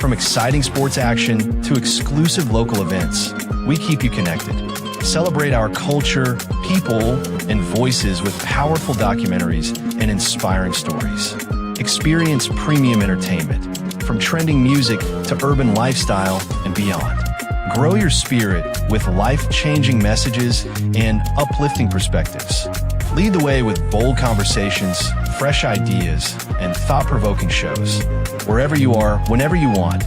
From exciting sports action to exclusive local events, we keep you connected. Celebrate our culture, people, and voices with powerful documentaries and inspiring stories. Experience premium entertainment, from trending music to urban lifestyle and beyond. Grow your spirit with life-changing messages and uplifting perspectives. Lead the way with bold conversations, fresh ideas, and thought-provoking shows. Wherever you are, whenever you want,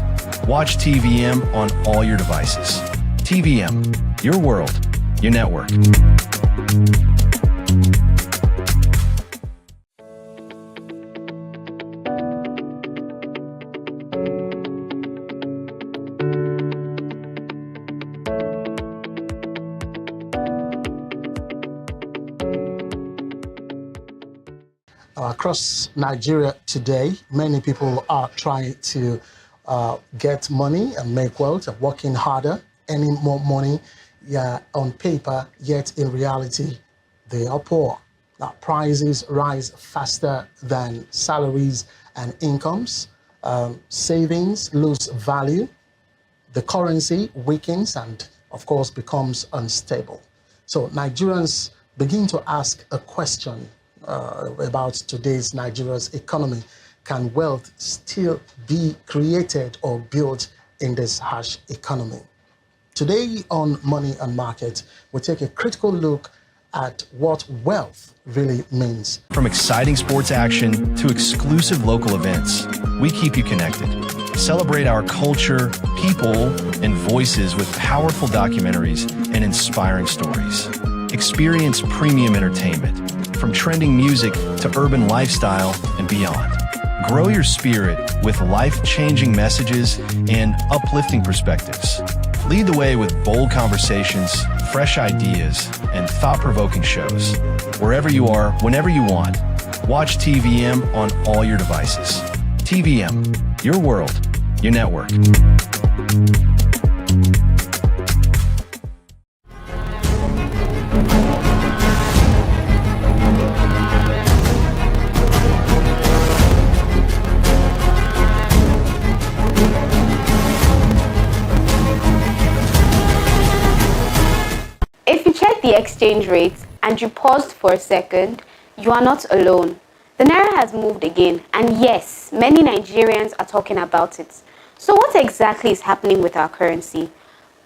watch TVM on all your devices. TVM, your world, your network. Across Nigeria today, many people are trying to get money and make wealth, working harder, earning more money on paper, yet in reality, they are poor. Now, prices rise faster than salaries and incomes. Savings lose value. The currency weakens and, of course, becomes unstable. So Nigerians begin to ask a question about today's Nigeria's economy. Can wealth still be created or built in this harsh economy? Today on Money and Market, we'll take a critical look at what wealth really means. From exciting sports action to exclusive local events, we keep you connected. Celebrate our culture, people, and voices with powerful documentaries and inspiring stories. Experience premium entertainment, from trending music to urban lifestyle and beyond. Grow your spirit with life-changing messages and uplifting perspectives. Lead the way with bold conversations, fresh ideas, and thought-provoking shows. Wherever you are, whenever you want, watch TVM on all your devices. TVM, your world, your network. If you check the exchange rate and you paused for a second, you are not alone. The Naira has moved again, and yes, many Nigerians are talking about it. So what exactly is happening with our currency?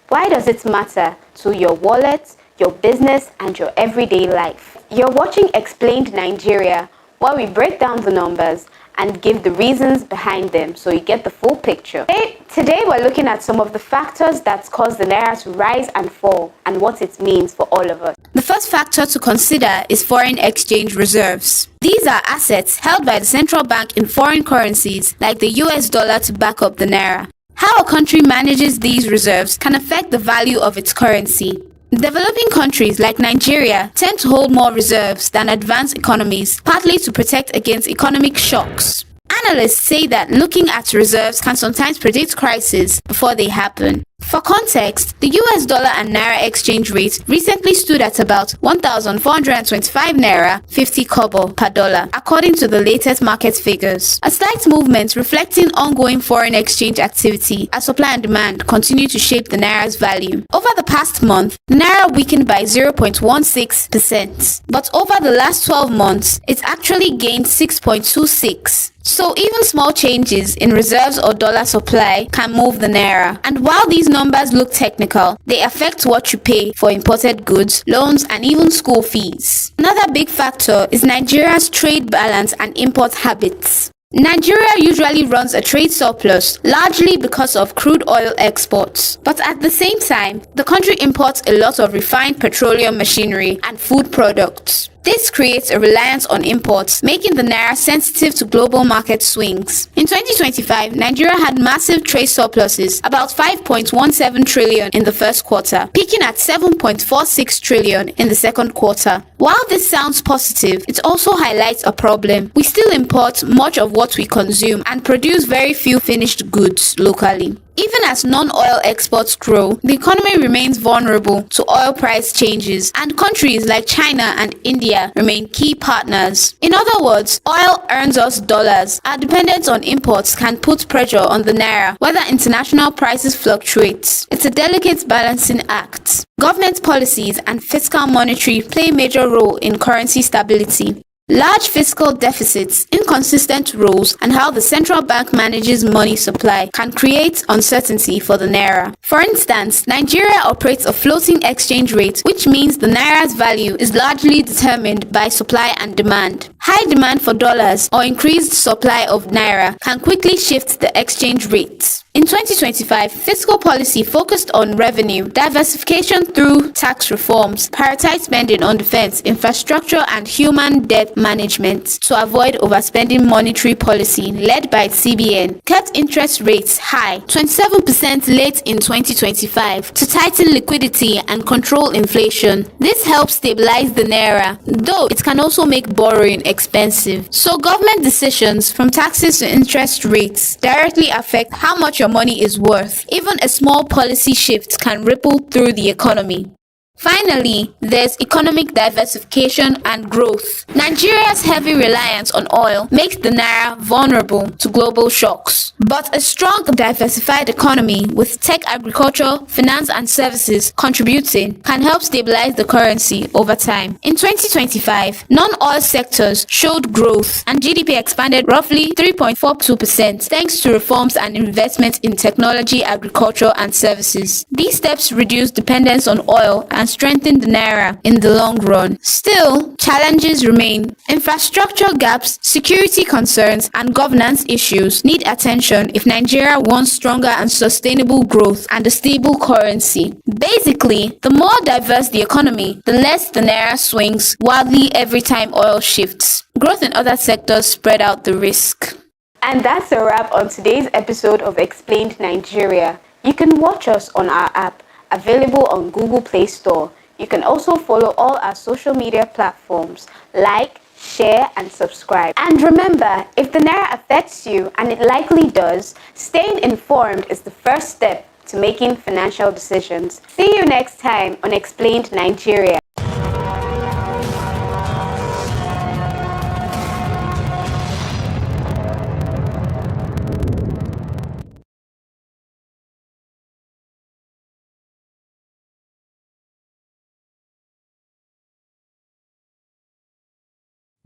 Why does it matter to your wallet, your business, and your everyday life? You're watching Explained Nigeria, where we break down the numbers and give the reasons behind them so you get the full picture. Today we're looking at some of the factors that cause the Naira to rise and fall and what it means for all of us. The first factor to consider is foreign exchange reserves. These are assets held by the central bank in foreign currencies like the US dollar to back up the Naira. How a country manages these reserves can affect the value of its currency. Developing countries like Nigeria tend to hold more reserves than advanced economies, partly to protect against economic shocks. Analysts say that looking at reserves can sometimes predict crises before they happen. For context, the US dollar and Naira exchange rate recently stood at about 1,425 Naira 50 kobo per dollar, according to the latest market figures. A slight movement reflecting ongoing foreign exchange activity as supply and demand continue to shape the Naira's value. Over the past month, the Naira weakened by 0.16%, but over the last 12 months, it actually gained 6.26%. So even small changes in reserves or dollar supply can move the Naira. And while these numbers look technical, they affect what you pay for imported goods, loans, and even school fees. Another big factor is Nigeria's trade balance and import habits. Nigeria usually runs a trade surplus, largely because of crude oil exports. But at the same time, the country imports a lot of refined petroleum machinery and food products. This creates a reliance on imports, making the Naira sensitive to global market swings. In 2025, Nigeria had massive trade surpluses, about 5.17 trillion in the first quarter, peaking at 7.46 trillion in the second quarter. While this sounds positive, it also highlights a problem. We still import much of what we consume and produce very few finished goods locally. Even as non-oil exports grow, the economy remains vulnerable to oil price changes, and countries like China and India remain key partners. In other words, oil earns us dollars. Our dependence on imports can put pressure on the naira, whether international prices fluctuate. It's a delicate balancing act. Government policies and fiscal monetary play a major role in currency stability. Large fiscal deficits, inconsistent rules, and how the central bank manages money supply can create uncertainty for the naira. For instance, Nigeria operates a floating exchange rate, which means the naira's value is largely determined by supply and demand. High demand for dollars or increased supply of naira can quickly shift the exchange rate. In 2025, fiscal policy focused on revenue, diversification through tax reforms, prioritized spending on defense, infrastructure, and human debt management to avoid overspending. Monetary policy, led by CBN, kept interest rates high, 27% late in 2025, to tighten liquidity and control inflation. This helps stabilize the naira, though it can also make borrowing expensive. So government decisions, from taxes to interest rates, directly affect how much your money is worth. Even a small policy shift can ripple through the economy. Finally, there's economic diversification and growth. Nigeria's heavy reliance on oil makes the naira vulnerable to global shocks. But a strong, diversified economy with tech, agriculture, finance, and services contributing can help stabilize the currency over time. In 2025, non-oil sectors showed growth and GDP expanded roughly 3.42% thanks to reforms and investment in technology, agriculture, and services. These steps reduce dependence on oil and strengthen the naira in the long run. Still, challenges remain. Infrastructure gaps, security concerns, and governance issues need attention if Nigeria wants stronger and sustainable growth and a stable currency. Basically, the more diverse the economy, the less the naira swings wildly every time oil shifts. Growth in other sectors spread out the risk. And that's a wrap on today's episode of Explained Nigeria. You can watch us on our app, available on Google Play Store. You can also follow all our social media platforms, like, share, and subscribe. And remember, if the naira affects you, and it likely does, staying informed is the first step to making financial decisions. See you next time on Explained Nigeria.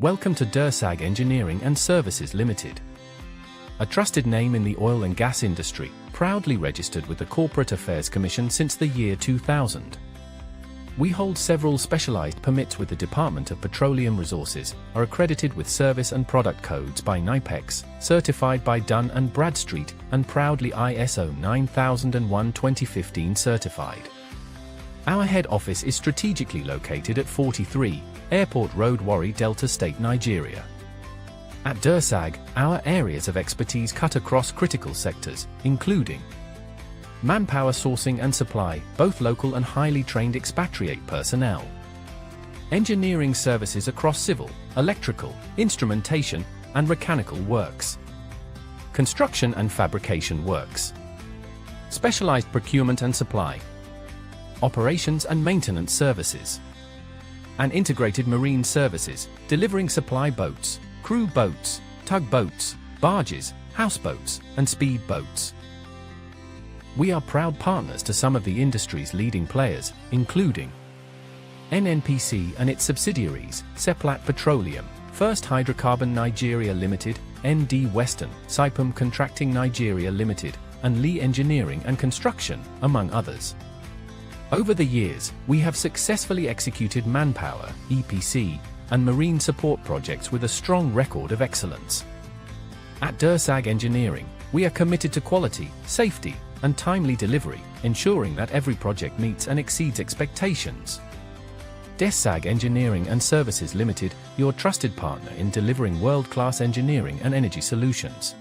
Welcome to Dursag Engineering and Services Limited, a trusted name in the oil and gas industry, proudly registered with the Corporate Affairs Commission since the year 2000. We hold several specialized permits with the Department of Petroleum Resources, are accredited with service and product codes by NIPEX, certified by Dun & Bradstreet, and proudly ISO 9001:2015 certified. Our head office is strategically located at 43 Airport Road, Warri, Delta State, Nigeria. At Dursag, our areas of expertise cut across critical sectors, including manpower sourcing and supply, both local and highly trained expatriate personnel; engineering services across civil, electrical, instrumentation, and mechanical works; construction and fabrication works; specialized procurement and supply; operations and maintenance services; and integrated marine services, delivering supply boats, crew boats, tugboats, barges, houseboats, and speed boats. We are proud partners to some of the industry's leading players, including NNPC and its subsidiaries, Seplat Petroleum, First Hydrocarbon Nigeria Limited, ND Western, Saipem Contracting Nigeria Limited, and Lee Engineering and Construction, among others. Over the years, we have successfully executed manpower, EPC, and marine support projects with a strong record of excellence. At Dursag Engineering, we are committed to quality, safety, and timely delivery, ensuring that every project meets and exceeds expectations. Dursag Engineering and Services Limited, your trusted partner in delivering world-class engineering and energy solutions.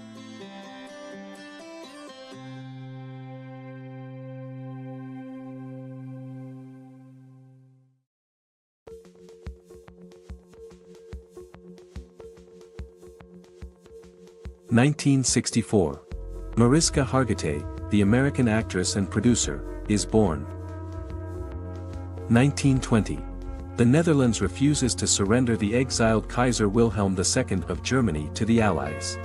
(1964). Mariska Hargitay, the American actress and producer, is born. 1920. The Netherlands refuses to surrender the exiled Kaiser Wilhelm II of Germany to the Allies.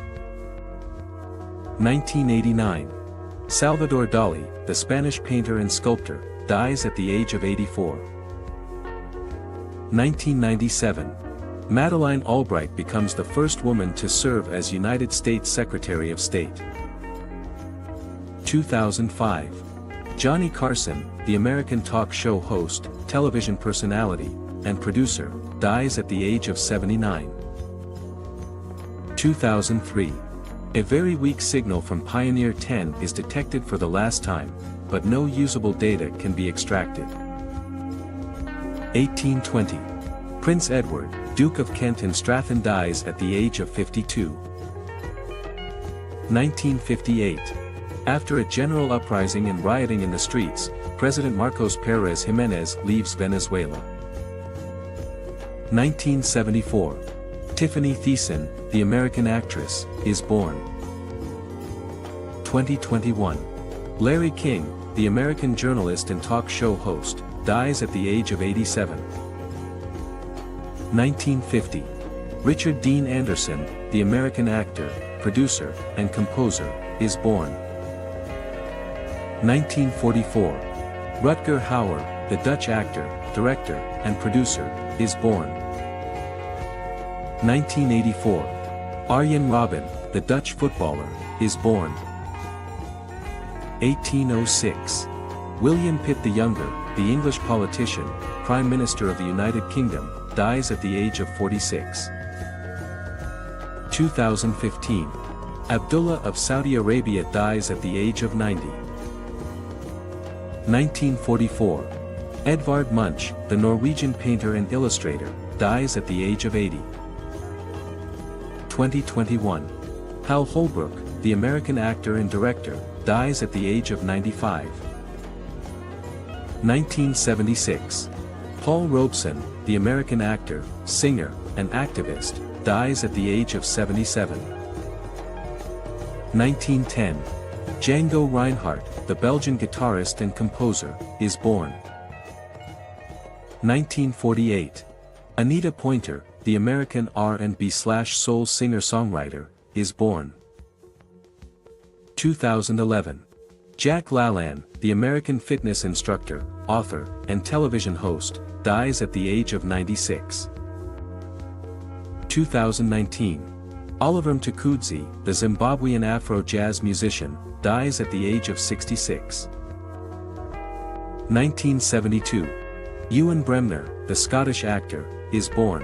1989. Salvador Dali, the Spanish painter and sculptor, dies at the age of 84. 1997. Madeleine Albright becomes the first woman to serve as United States Secretary of State. 2005. Johnny Carson, the American talk show host, television personality, and producer, dies at the age of 79. 2003. A very weak signal from Pioneer 10 is detected for the last time, but no usable data can be extracted. 1820. Prince Edward, Duke of Kent and Strathern dies at the age of 52. 1958. After a general uprising and rioting in the streets, President Marcos Pérez Jiménez leaves Venezuela. 1974. Tiffany Thiessen, the American actress, is born. 2021. Larry King, the American journalist and talk show host, dies at the age of 87. 1950. Richard Dean Anderson, the American actor, producer, and composer, is born. 1944. Rutger Hauer, the Dutch actor, director, and producer, is born. 1984. Arjen Robben, the Dutch footballer, is born. 1806. William Pitt the Younger, the English politician, Prime Minister of the United Kingdom, dies at the age of 46. 2015. Abdullah of Saudi Arabia dies at the age of 90. 1944. Edvard Munch, the Norwegian painter and illustrator, dies at the age of 80. 2021. Hal Holbrook, the American actor and director, dies at the age of 95. 1976. Paul Robeson, the American actor, singer, and activist, dies at the age of 77. 1910. Django Reinhardt, the Belgian guitarist and composer, is born. 1948. Anita Pointer, the American R&B/soul singer-songwriter, is born. 2011. Jack LaLanne, the American fitness instructor, author, and television host, dies at the age of 96. 2019. Oliver Mtukudzi, the Zimbabwean Afro-jazz musician, dies at the age of 66. 1972. Ewan Bremner, the Scottish actor, is born.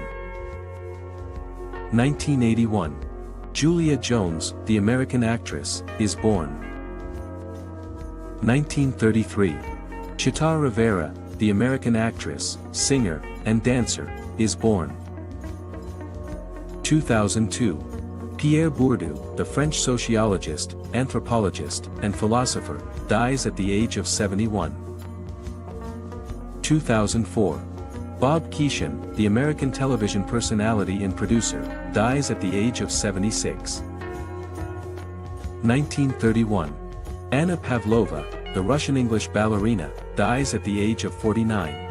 1981. Julia Jones, the American actress, is born. 1933. Chita Rivera, the American actress, singer, and dancer, is born. 2002. Pierre Bourdieu, the French sociologist, anthropologist, and philosopher, dies at the age of 71. 2004. Bob Keeshan, the American television personality and producer, dies at the age of 76. 1931. Anna Pavlova, the Russian-English ballerina, dies at the age of 49.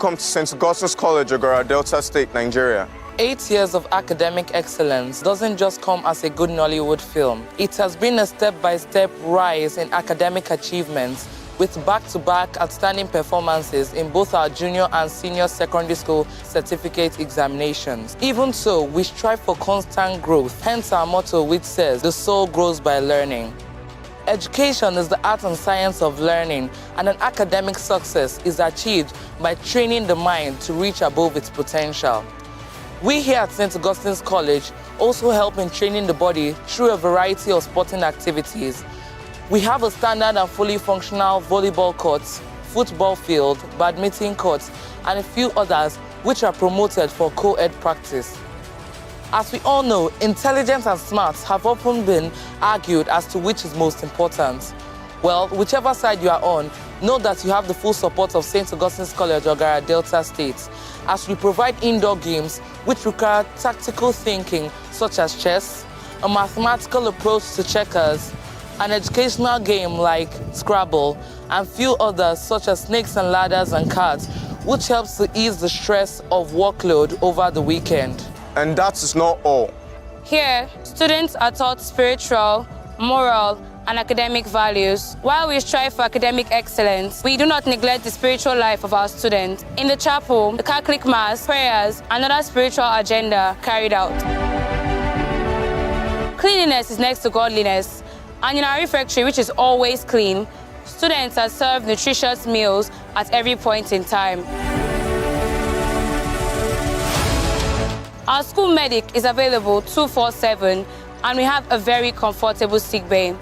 Welcome to St. Augustine's College, Ogara, Delta State, Nigeria. 8 years of academic excellence doesn't just come as a good Nollywood film. It has been a step-by-step rise in academic achievements with back-to-back outstanding performances in both our junior and senior secondary school certificate examinations. Even so, we strive for constant growth, hence our motto which says, "The soul grows by learning." Education is the art and science of learning, and an academic success is achieved by training the mind to reach above its potential. We here at St. Augustine's College also help in training the body through a variety of sporting activities. We have a standard and fully functional volleyball court, football field, badminton court, and a few others which are promoted for co-ed practice. As we all know, intelligence and smarts have often been argued as to which is most important. Well, whichever side you are on, know that you have the full support of St. Augustine's College, Ogara, Delta State, as we provide indoor games which require tactical thinking, such as chess, a mathematical approach to checkers, an educational game like Scrabble, and few others such as snakes and ladders and cards, which helps to ease the stress of workload over the weekend. And that is not all. Here, students are taught spiritual, moral, and academic values. While we strive for academic excellence, we do not neglect the spiritual life of our students. In the chapel, the Catholic Mass, prayers, and other spiritual agenda carried out. Cleanliness is next to godliness, and in our refectory, which is always clean, students are served nutritious meals at every point in time. Our school medic is available 24/7, and we have a very comfortable sick bay.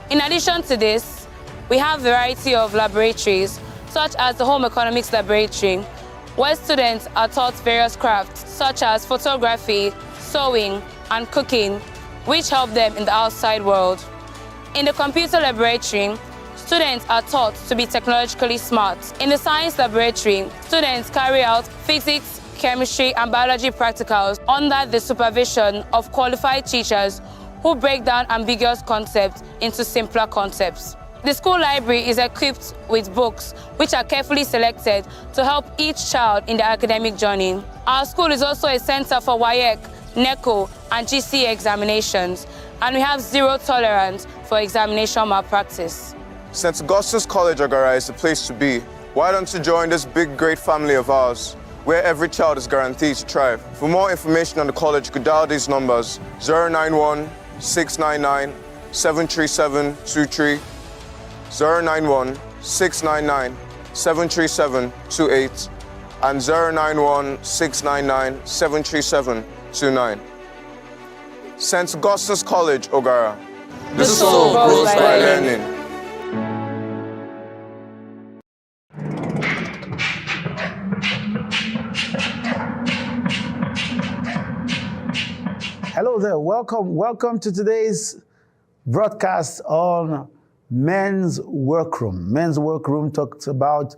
In addition to this, we have a variety of laboratories, such as the Home Economics Laboratory, where students are taught various crafts, such as photography, sewing, and cooking, which help them in the outside world. In the Computer Laboratory, students are taught to be technologically smart. In the Science Laboratory, students carry out physics, chemistry, and biology practicals under the supervision of qualified teachers who break down ambiguous concepts into simpler concepts. The school library is equipped with books which are carefully selected to help each child in their academic journey. Our school is also a center for WAEC, NECO, and GCE examinations, and we have zero tolerance for examination malpractice. St. Augustine's College, Ogara, is the place to be. Why don't you join this big, great family of ours, where every child is guaranteed to thrive? For more information on the college, you could dial these numbers: 091-699-73723, 091-699-73728, and 091-699-73729. St. Augustine's College, Ogara. The soul grows by learning. Hello there, welcome to today's broadcast on Men's Workroom. Men's Workroom talks about,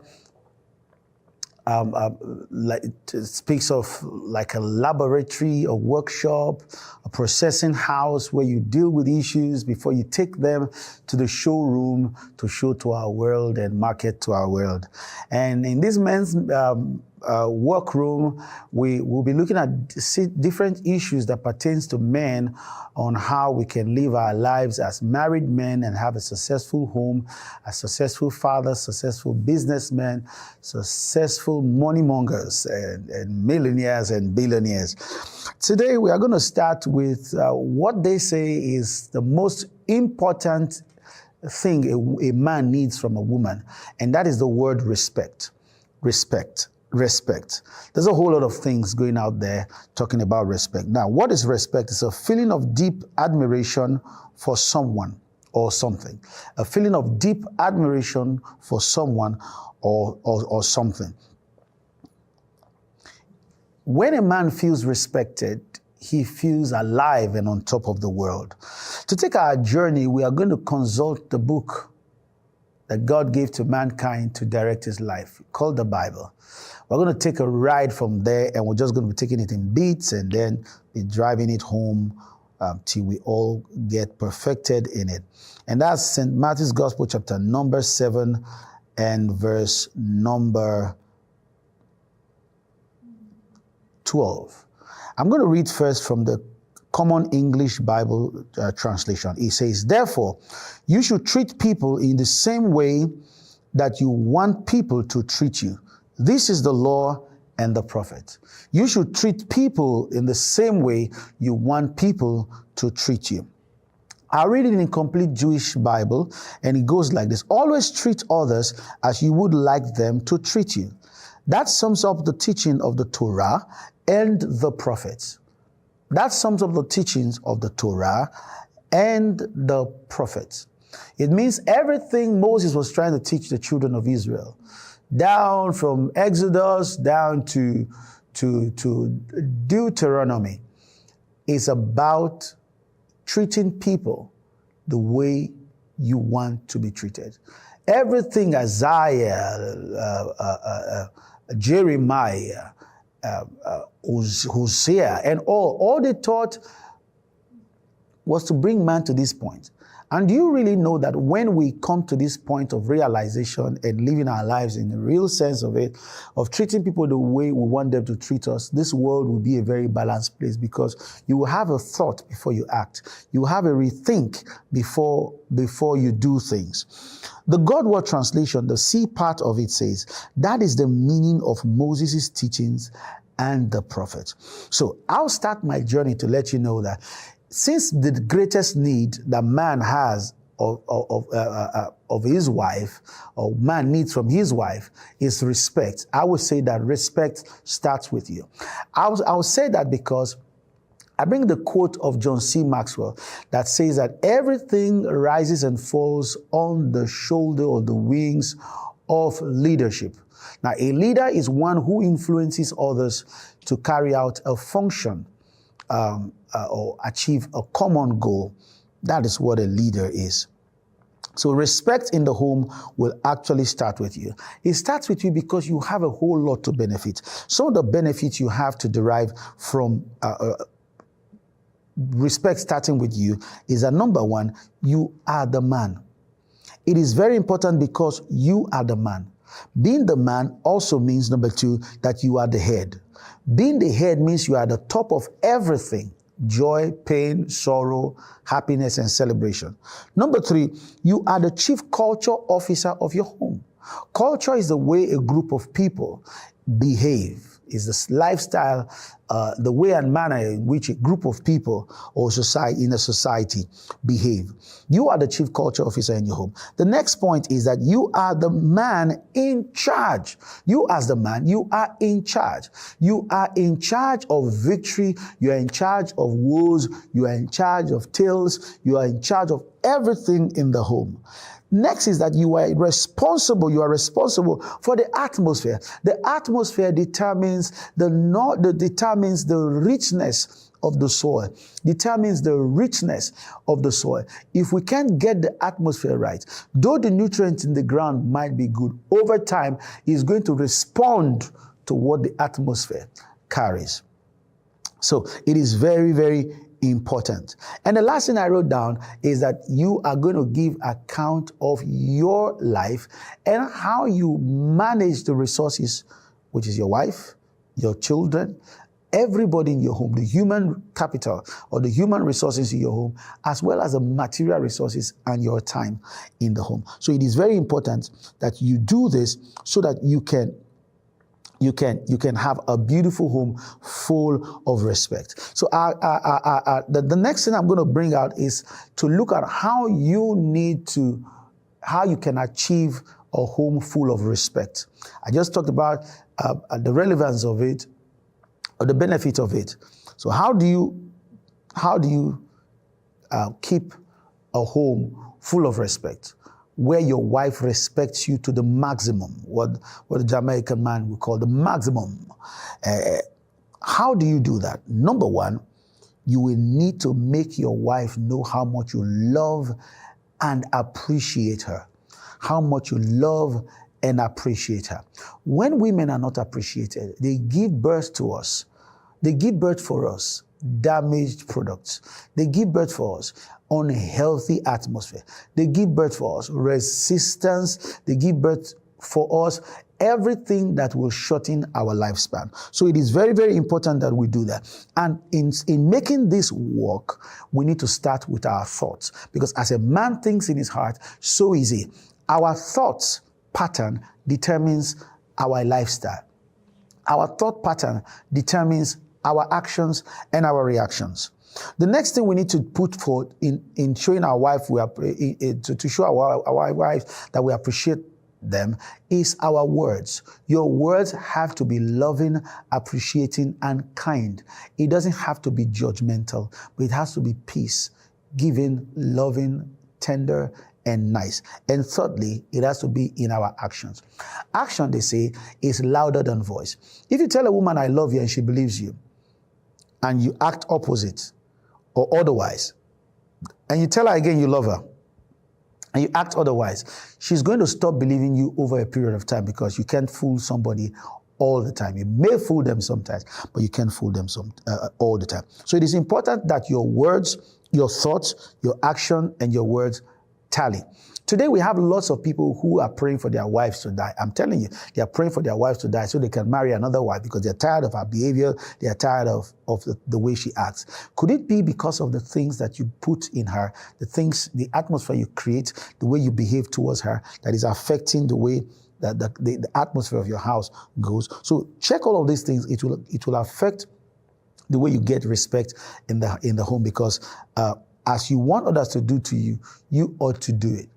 it speaks of like a laboratory, a workshop, a processing house where you deal with issues before you take them to the showroom to show to our world and market to our world. And in this men's workroom, we will be looking at different issues that pertains to men on how we can live our lives as married men and have a successful home, a successful father, successful businessmen, successful money mongers and millionaires and billionaires. Today, we are going to start with what they say is the most important thing a man needs from a woman, and that is the word respect. Respect. There's a whole lot of things going out there talking about respect. Now, what is respect? It's a feeling of deep admiration for someone or something. A feeling of deep admiration for someone or something. When a man feels respected, he feels alive and on top of the world. To take our journey, we are going to consult the book that God gave to mankind to direct his life, called the Bible. We're going to take a ride from there, and we're just going to be taking it in beats and then be driving it home till we all get perfected in it. And that's St. Matthew's Gospel, chapter number 7 and verse number 12. I'm going to read first from the Common English Bible translation. It says, therefore, you should treat people in the same way that you want people to treat you. This is the law and the prophet. You should treat people in the same way you want people to treat you. I read it in a complete Jewish Bible, and it goes like this. Always treat others as you would like them to treat you. That sums up the teaching of the Torah and the prophets. That sums up the teachings of the Torah and the prophets. It means everything Moses was trying to teach the children of Israel, down from Exodus down to Deuteronomy, is about treating people the way you want to be treated. Everything Isaiah, Jeremiah, Hosea, and all they taught was to bring man to this point. And do you really know that when we come to this point of realization and living our lives in the real sense of it, of treating people the way we want them to treat us, this world will be a very balanced place, because you will have a thought before you act. You will have a rethink before you do things. The Godword translation, the C part of it says, that is the meaning of Moses' teachings and the prophets. So I'll start my journey to let you know that since the greatest need that man has of his wife, or man needs from his wife, is respect, I would say that respect starts with you. I'll say that because I bring the quote of John C. Maxwell that says that everything rises and falls on the shoulder or the wings of leadership. Now, a leader is one who influences others to carry out a function or achieve a common goal. That is what a leader is. So respect in the home will actually start with you. It starts with you because you have a whole lot to benefit. Some of the benefits you have to derive from respect starting with you is that, number one, you are the man. It is very important because you are the man. Being the man also means, number two, that you are the head. Being the head means you are the top of everything: joy, pain, sorrow, happiness, and celebration. Number three, you are the chief culture officer of your home. Culture is the way a group of people behave, is the lifestyle, the way and manner in which a group of people or society in a society behave. You are the chief culture officer in your home. The next point is that you are the man in charge. You as the man, you are in charge. You are in charge of victory. You are in charge of woes. You are in charge of tales. You are in charge of everything in the home. Next is that you are responsible for the atmosphere. The atmosphere determines the richness of the soil, determines the richness of the soil. If we can't get the atmosphere right, though the nutrients in the ground might be good, over time it's going to respond to what the atmosphere carries. So it is very, very important. And the last thing I wrote down is that you are going to give account of your life and how you manage the resources, which is your wife, your children, everybody in your home, the human capital or the human resources in your home, as well as the material resources and your time in the home. So it is very important that you do this so that you can have a beautiful home full of respect. So the next thing I'm going to bring out is to look at how you can achieve a home full of respect. I just talked about the relevance of it, or the benefit of it. So how do you keep a home full of respect, where your wife respects you to the maximum, what a Jamaican man would call the maximum? How do you do that? Number one, you will need to make your wife know how much you love and appreciate her. How much you love and appreciate her. When women are not appreciated, they give birth to us. They give birth for us damaged products. They give birth for us unhealthy atmosphere. They give birth for us resistance. They give birth for us everything that will shorten our lifespan. So it is very, very important that we do that. And in making this work, we need to start with our thoughts. Because as a man thinks in his heart, so is he. Our thoughts pattern determines our lifestyle. Our thought pattern determines our actions and our reactions. The next thing we need to put forth in showing our wife, to show our wives that we appreciate them, is our words. Your words have to be loving, appreciating, and kind. It doesn't have to be judgmental, but it has to be peace, giving, loving, tender, and nice. And thirdly, it has to be in our actions. Action, they say, is louder than voice. If you tell a woman, I love you, and she believes you, and you act opposite or otherwise, and you tell her again you love her, and you act otherwise, she's going to stop believing you over a period of time, because you can't fool somebody all the time. You may fool them sometimes, but you can't fool them all the time. So it is important that your words, your thoughts, your action, and your words tally. Today we have lots of people who are praying for their wives to die. I'm telling you, they are praying for their wives to die so they can marry another wife, because they're tired of her behavior, they are tired of the way she acts. Could it be because of the things that you put in her, the atmosphere you create, the way you behave towards her, that is affecting the way that the atmosphere of your house goes? So check all of these things. It will affect the way you get respect in the home, because as you want others to do to you, you ought to do it.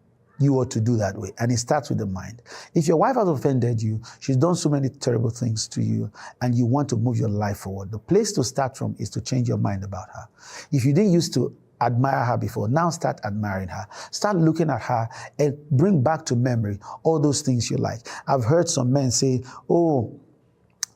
You ought to do that way. And it starts with the mind. If your wife has offended you, she's done so many terrible things to you, and you want to move your life forward, the place to start from is to change your mind about her. If you didn't used to admire her before, now start admiring her. Start looking at her and bring back to memory all those things you like. I've heard some men say, oh,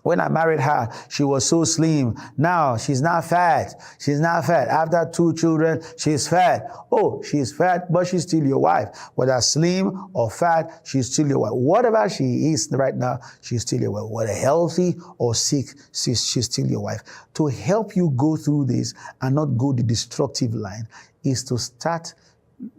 when I married her, she was so slim. Now she's not fat. She's not fat. After 2 children, she's fat. Oh, she's fat, but she's still your wife. Whether slim or fat, she's still your wife. Whatever she is right now, she's still your wife. Whether healthy or sick, she's still your wife. To help you go through this and not go the destructive line is to start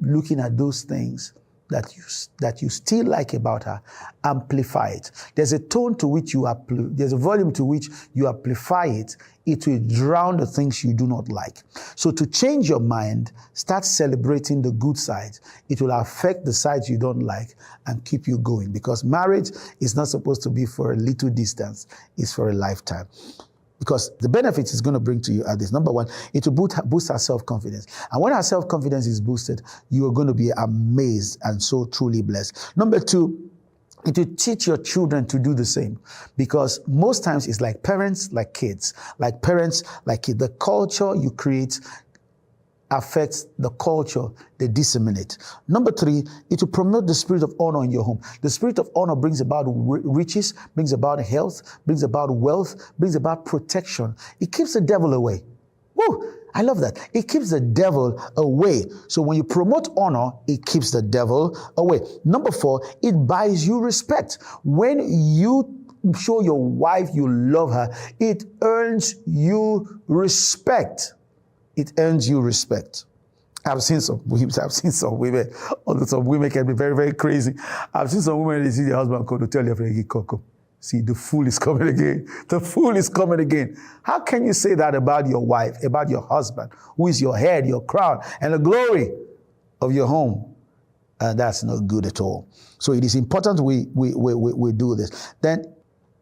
looking at those things that you still like about her, amplify it. There's a tone to which there's a volume to which you amplify it. It will drown the things you do not like. So to change your mind, start celebrating the good sides. It will affect the sides you don't like and keep you going, because marriage is not supposed to be for a little distance. It's for a lifetime. Because the benefits it's going to bring to you are this. Number one, it will boost our self-confidence. And when our self-confidence is boosted, you are going to be amazed and so truly blessed. Number two, it will teach your children to do the same. Because most times it's like parents, like kids. Like parents, like kids. The culture you create affects the culture they disseminate. Number three, it will promote the spirit of honor in your home. The spirit of honor brings about riches, brings about health, brings about wealth, brings about protection. It keeps the devil away. Woo! I love that. It keeps the devil away. So when you promote honor, it keeps the devil away. Number four, it buys you respect. When you show your wife you love her, it earns you respect. It earns you respect. I've seen some women, although some women can be very, very crazy. I've seen some women, they see their husband come to tell their friend, come. See, the fool is coming again. The fool is coming again. How can you say that about your wife, about your husband, who is your head, your crown, and the glory of your home? That's not good at all. So it is important we do this. Then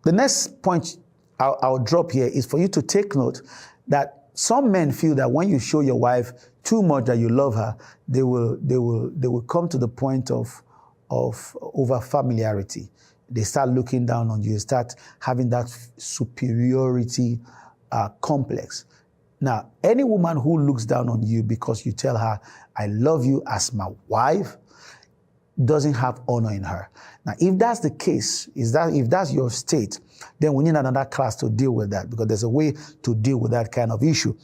the next point I'll drop here is for you to take note that some men feel that when you show your wife too much that you love her, they will come to the point of over familiarity. They start looking down on you, start having that superiority complex. Now, any woman who looks down on you because you tell her, I love you as my wife, doesn't have honor in her. Now, if that's the case, if that's your state, then we need another class to deal with that, because there's a way to deal with that kind of issue.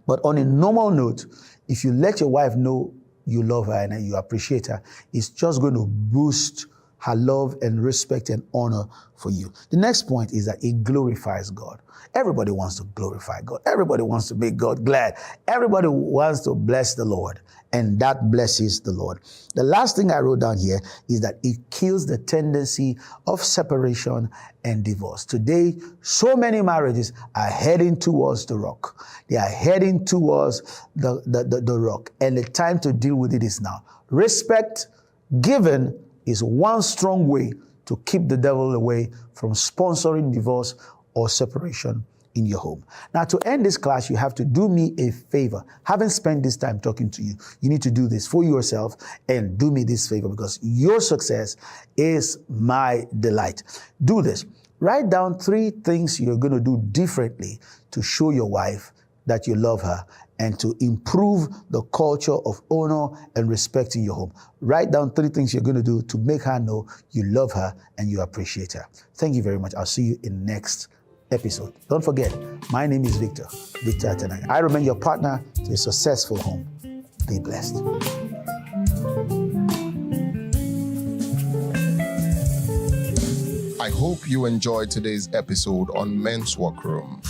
But on a normal note, if you let your wife know you love her and you appreciate her, it's just going to boost her love and respect and honor for you. The next point is that it glorifies God. Everybody wants to glorify God. Everybody wants to make God glad. Everybody wants to bless the Lord, and that blesses the Lord. The last thing I wrote down here is that it kills the tendency of separation and divorce. Today, so many marriages are heading towards the rock. They are heading towards the rock, and the time to deal with it is now. Respect given is one strong way to keep the devil away from sponsoring divorce or separation in your home. Now, to end this class, you have to do me a favor. Having spent this time talking to you, you need to do this for yourself and do me this favor, because your success is my delight. Do this. Write down 3 things you're going to do differently to show your wife that you love her and to improve the culture of honor and respect in your home. Write down 3 things you're going to do to make her know you love her and you appreciate her. Thank you very much. I'll see you in next episode. Don't forget, my name is Victor Atenaga. I remain your partner to a successful home. Be blessed. I hope you enjoyed today's episode on Men's Workroom.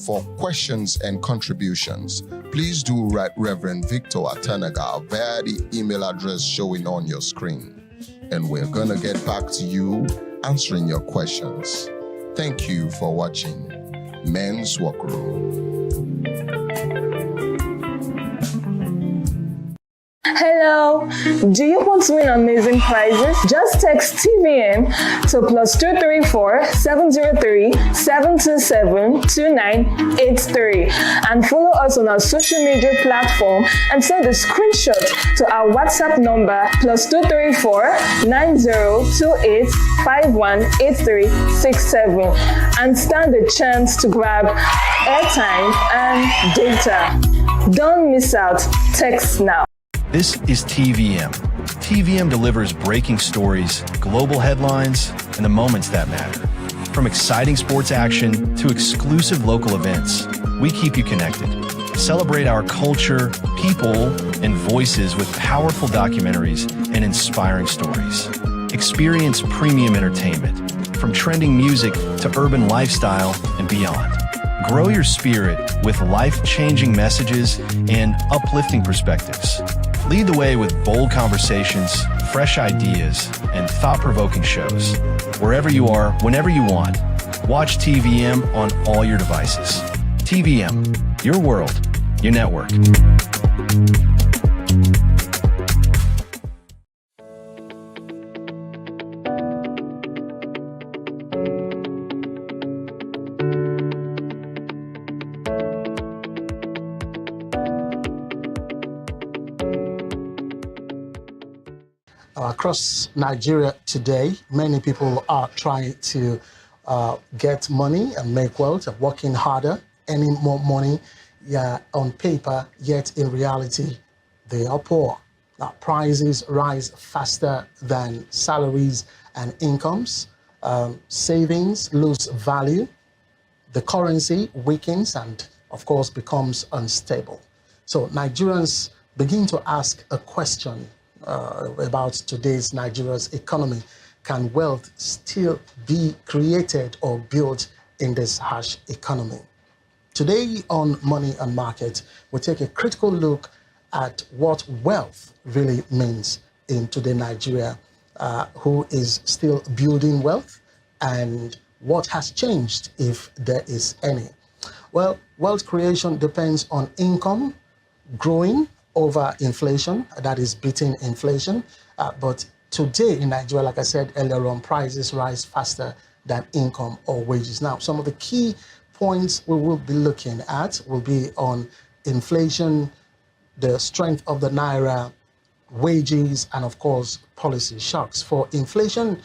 For questions and contributions, please do write Reverend Victor Atenaga via the email address showing on your screen. And we're going to get back to you answering your questions. Thank you for watching Men's Workroom. Hello, do you want to win amazing prizes? Just text TVM to +234 703 727 2983 and follow us on our social media platform and send a screenshot to our WhatsApp number +234 9028 518367 and stand a chance to grab airtime and data. Don't miss out. Text now. This is TVM. TVM delivers breaking stories, global headlines, and the moments that matter. From exciting sports action to exclusive local events, we keep you connected. Celebrate our culture, people, and voices with powerful documentaries and inspiring stories. Experience premium entertainment, from trending music to urban lifestyle and beyond. Grow your spirit with life-changing messages and uplifting perspectives. Lead the way with bold conversations, fresh ideas, and thought-provoking shows. Wherever you are, whenever you want, watch TVM on all your devices. TVM, your world, your network. Across Nigeria today, many people are trying to get money and make wealth, working harder, earning more money on paper, yet in reality, they are poor. Now, prices rise faster than salaries and incomes. Savings lose value. The currency weakens and, of course, becomes unstable. So Nigerians begin to ask a question about today's Nigeria's economy. Can wealth still be created or built in this harsh economy? Today on Money and Market, we take a critical look at what wealth really means in today Nigeria, who is still building wealth, and what has changed, if there is any. Well, wealth creation depends on income growing over inflation, that is beating inflation. But today in Nigeria, like I said earlier on, prices rise faster than income or wages. Now, some of the key points we will be looking at will be on inflation, the strength of the Naira, wages, and of course, policy shocks. For inflation,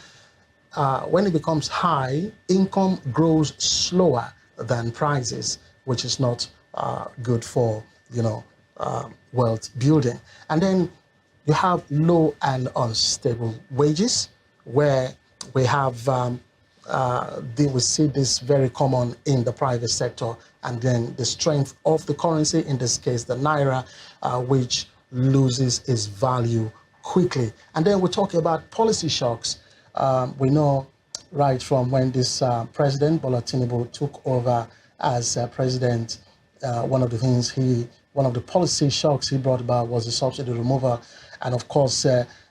when it becomes high, income grows slower than prices, which is not good for, wealth building. And then you have low and unstable wages, where we have, we see this very common in the private sector, and then the strength of the currency, in this case, the Naira, which loses its value quickly. And then we're talking about policy shocks, We know right from when this President Bola Tinubu took over as president, one of the policy shocks he brought about was the subsidy removal. And of course,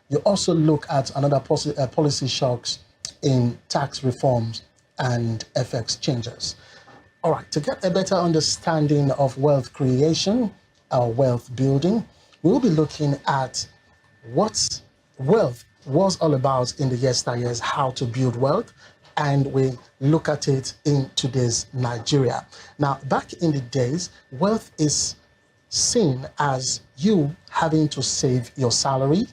you also look at another policy shocks in tax reforms and FX changes. All right, to get a better understanding of wealth creation, wealth building, we will be looking at what wealth was all about in the yesteryears, how to build wealth, and we look at it in today's Nigeria. Now, back in the days, wealth is seen as you having to save your salary,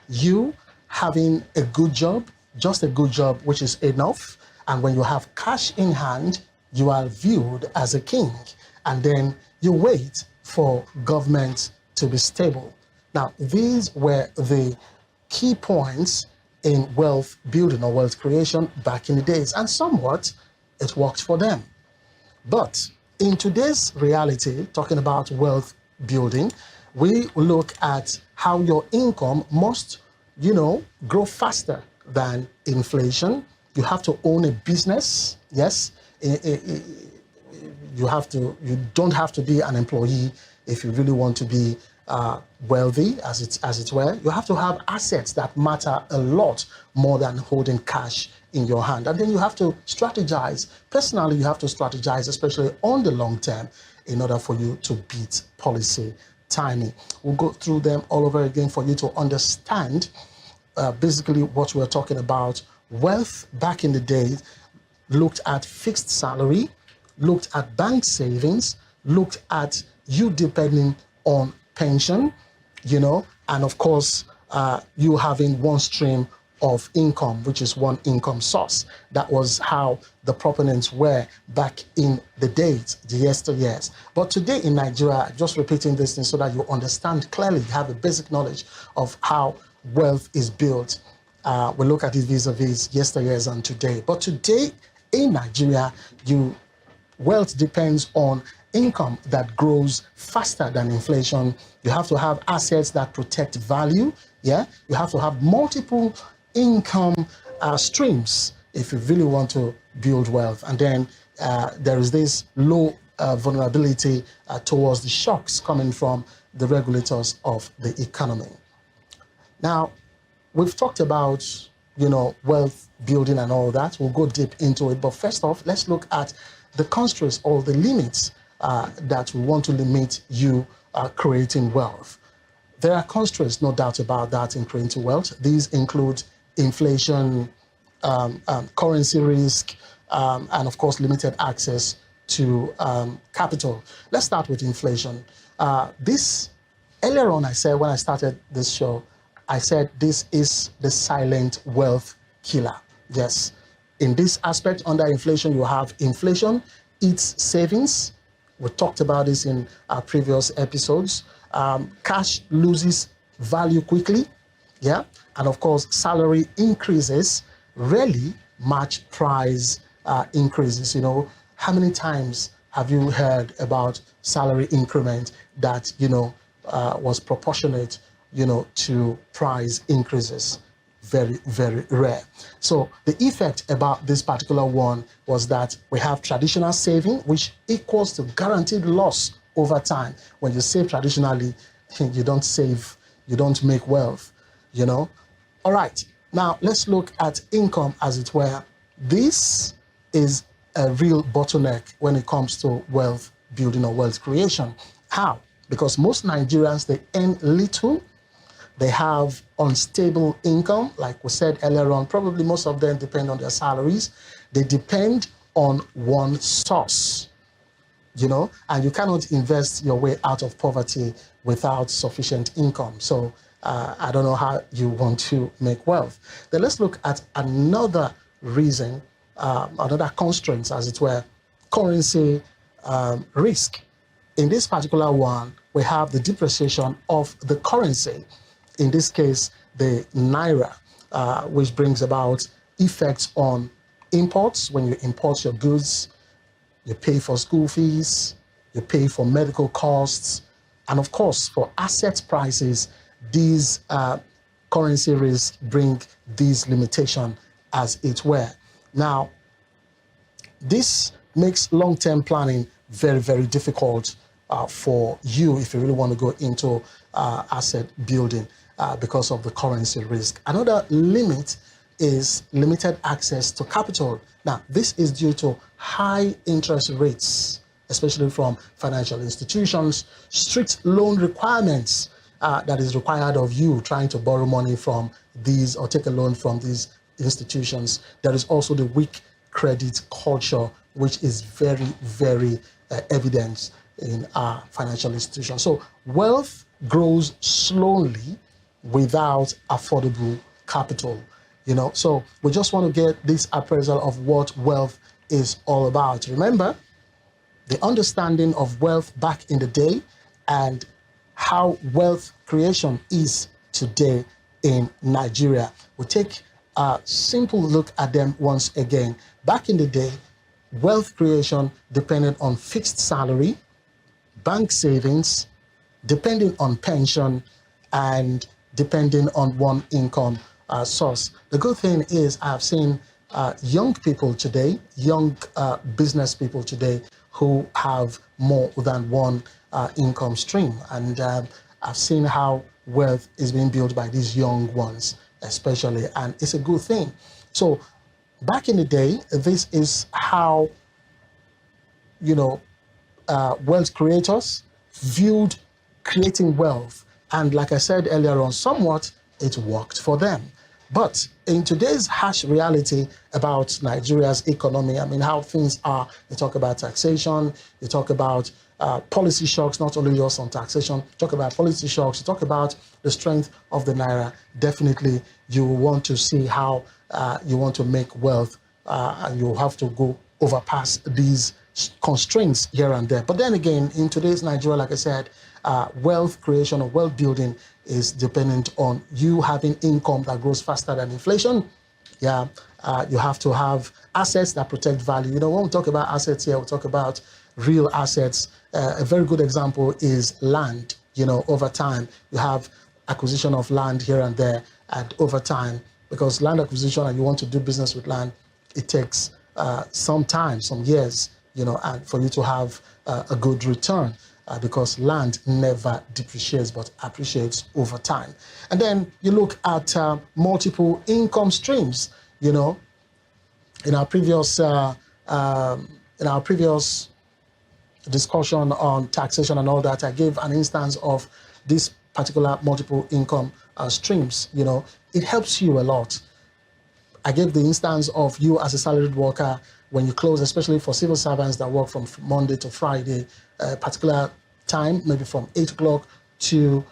you having a good job, just a good job, which is enough. And when you have cash in hand, you are viewed as a king. And then you wait for government to be stable. Now, these were the key points in wealth building or wealth creation back in the days. And somewhat, it worked for them. But in today's reality, talking about wealth building, we look at how your income must, grow faster than inflation. You have to own a business. Yes, you don't have to be an employee if you really want to be wealthy, as it were. You have to have assets that matter a lot more than holding cash in your hand. And then you have to strategize. Personally, you have to strategize, especially on the long term, in order for you to beat policy timing. We'll go through them all over again for you to understand basically what we're talking about. Wealth back in the day looked at fixed salary, looked at bank savings, looked at you depending on pension, and of course, you having one stream of income, which is one income source. That was how the proponents were back in the days, the yesteryears. But today in Nigeria, just repeating this thing so that you understand clearly, have a basic knowledge of how wealth is built. We look at it vis-a-vis yesteryears and today. But today in Nigeria, wealth depends on income that grows faster than inflation. You have to have assets that protect value. Yeah, you have to have multiple income streams if you really want to build wealth. And then there is this low vulnerability towards the shocks coming from the regulators of the economy. Now, we've talked about, wealth building and all that. We'll go deep into it. But first off, let's look at the constraints or the limits that we want to limit you creating wealth. There are constraints, no doubt about that, in creating wealth. These include inflation, currency risk, and of course, limited access to capital. Let's start with inflation. Earlier on, I said, when I started this show, I said this is the silent wealth killer. Yes. In this aspect, under inflation, you have inflation eats savings. We talked about this in our previous episodes. Cash loses value quickly. Yeah. And of course, salary increases rarely match price increases. How many times have you heard about salary increment that, was proportionate, to price increases? Very, very rare. So the effect about this particular one was that we have traditional saving, which equals to guaranteed loss over time. When you save traditionally, you don't save, you don't make wealth, All right, now let's look at income, as it were. This is a real bottleneck when it comes to wealth building or wealth creation. How? Because most Nigerians, they earn little. They have unstable income, like we said earlier on. Probably most of them depend on their salaries. They depend on one source, and you cannot invest your way out of poverty without sufficient income. So I don't know how you want to make wealth. Then let's look at another reason, another constraint, as it were, currency risk. In this particular one, we have the depreciation of the currency. In this case, the Naira, which brings about effects on imports. When you import your goods, you pay for school fees, you pay for medical costs, and of course, for asset prices, these currency risk bring these limitations as it were. Now, this makes long-term planning very, very difficult for you if you really want to go into asset building because of the currency risk. Another limit is limited access to capital. Now, this is due to high interest rates, especially from financial institutions, strict loan requirements that is required of you trying to borrow money from these or take a loan from these institutions. There is also the weak credit culture, which is very, very evident in our financial institutions. So wealth grows slowly without affordable capital. So we just want to get this appraisal of what wealth is all about. Remember, the understanding of wealth back in the day and how wealth creation is today in Nigeria. We'll take a simple look at them once again. Back in the day, wealth creation depended on fixed salary, bank savings, depending on pension, and depending on one income source. The good thing is I've seen young people today, young business people today who have more than one income stream. And I've seen how wealth is being built by these young ones, especially, and it's a good thing. So back in the day, this is how, wealth creators viewed creating wealth. And like I said earlier on, somewhat it worked for them. But in today's harsh reality about Nigeria's economy, how things are, you talk about taxation, you talk about policy shocks, not only just on taxation, you talk about policy shocks, you talk about the strength of the Naira. Definitely, you want to see how you want to make wealth, and you have to go overpass these constraints here and there. But then again, in today's Nigeria, like I said, wealth creation or wealth building is dependent on you having income that grows faster than inflation. You have to have assets that protect value. When we talk about assets here, we talk about real assets. A very good example is land. Over time, you have acquisition of land here and there, and over time, because land acquisition and you want to do business with land, it takes some time, some years, and for you to have a good return. Because land never depreciates but appreciates over time. And then you look at multiple income streams. In our previous discussion on taxation and all that, I gave an instance of this particular multiple income streams. It helps you a lot. I gave the instance of you as a salaried worker when you close, especially for civil servants that work from Monday to Friday, a particular time, maybe from 8 o'clock to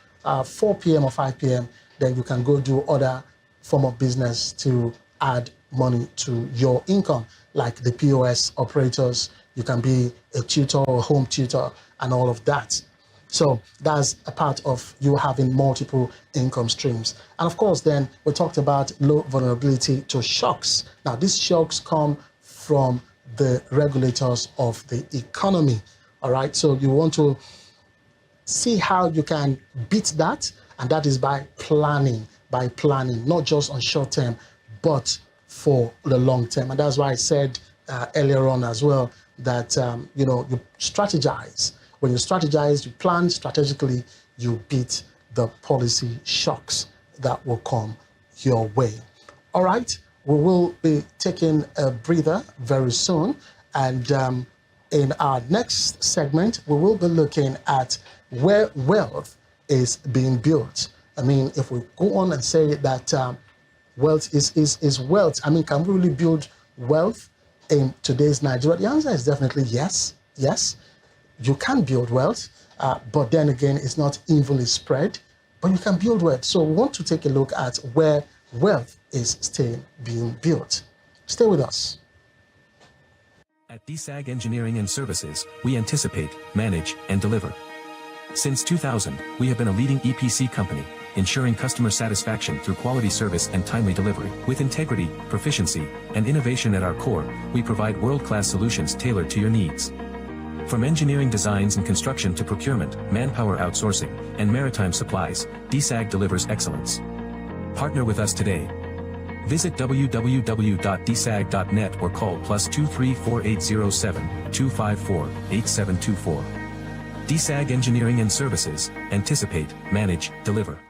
4 p.m. or 5 p.m., then you can go do other form of business to add money to your income, like the POS operators. You can be a tutor or home tutor and all of that. So that's a part of you having multiple income streams. And of course, then we talked about low vulnerability to shocks. Now, these shocks come from the regulators of the economy. All right, so you want to see how you can beat that, and that is by planning, not just on short term, but for the long term. And that's why I said earlier on as well that, you strategize. When you strategize, you plan strategically, you beat the policy shocks that will come your way. All right, we will be taking a breather very soon, and in our next segment, we will be looking at where wealth is being built. If we go on and say that wealth is wealth, can we really build wealth in today's Nigeria? The answer is definitely yes. Yes, you can build wealth, but then again, it's not evenly spread, but you can build wealth. So we want to take a look at where wealth is still being built. Stay with us. At DSAG Engineering and Services, we anticipate, manage, and deliver. Since 2000, we have been a leading EPC company, ensuring customer satisfaction through quality service and timely delivery. With integrity, proficiency, and innovation at our core, we provide world-class solutions tailored to your needs. From engineering designs and construction to procurement, manpower outsourcing, and maritime supplies, DSAG delivers excellence. Partner with us today. Visit www.dsag.net or call +23 4807 254 8724. DSAG Engineering and Services, anticipate, manage, deliver.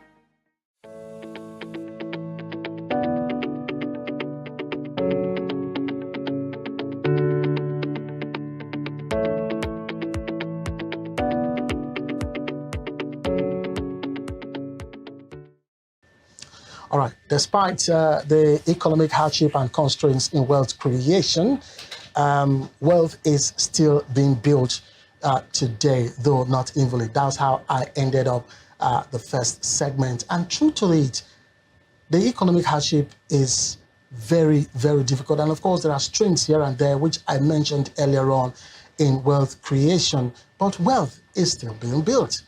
All right, despite the economic hardship and constraints in wealth creation, wealth is still being built today, though not evenly. That's how I ended up the first segment. And true to it, the economic hardship is very, very difficult. And of course, there are strains here and there, which I mentioned earlier on in wealth creation, but wealth is still being built.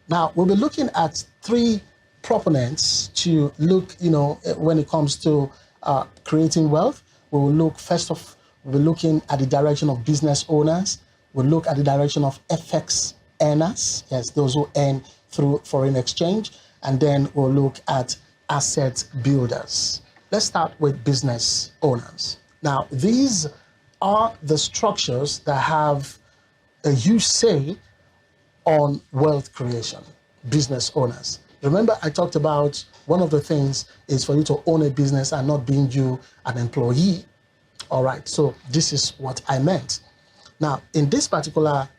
Now, we'll be looking at three proponents to look, when it comes to creating wealth. We will look, first off, we'll be looking at the direction of business owners. We'll look at the direction of FX earners, yes, those who earn through foreign exchange. And then we'll look at asset builders. Let's start with business owners. Now, these are the structures that have a huge say on wealth creation, business owners. Remember, I talked about one of the things is for you to own a business and not being you an employee. All right, so this is what I meant. Now, in this particular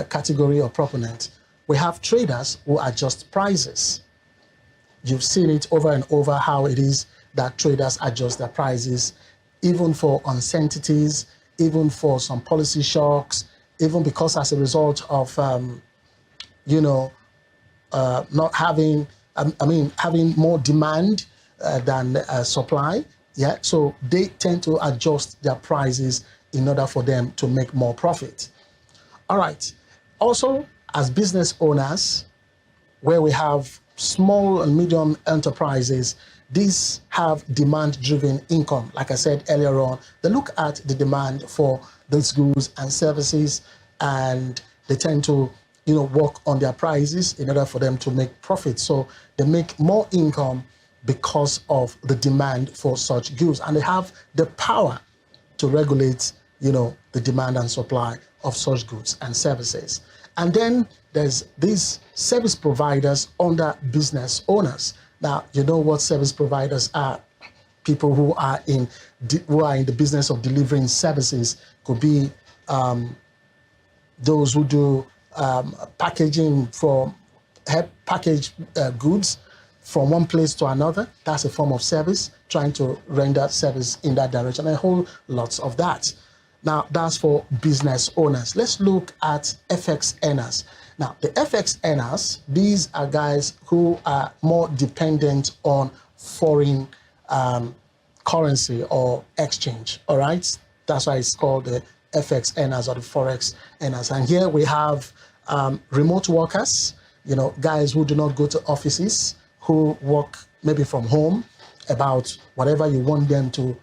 category of proponent, we have traders who adjust prices. You've seen it over and over how it is that traders adjust their prices, even for uncertainties, even for some policy shocks, even because as a result of, not having, having more demand than supply. Yeah, so they tend to adjust their prices in order for them to make more profit. All right. Also, as business owners, where we have small and medium enterprises, these have demand-driven income. Like I said earlier on, they look at the demand for those goods and services, and they tend to work on their prices in order for them to make profit. So they make more income because of the demand for such goods. And they have the power to regulate, the demand and supply of such goods and services. And then there's these service providers under business owners. Now, you know what service providers are. People who are in the business of delivering services. Could be those who do packaging for packaged goods from one place to another. That's a form of service, trying to render service in that direction, and a whole lots of that. Now, that's for business owners. Let's look at FX earners. Now, the FX earners, these are guys who are more dependent on foreign currency or exchange, all right? That's why it's called the FX earners or the Forex earners. And here we have remote workers, guys who do not go to offices, who work maybe from home about whatever you want them to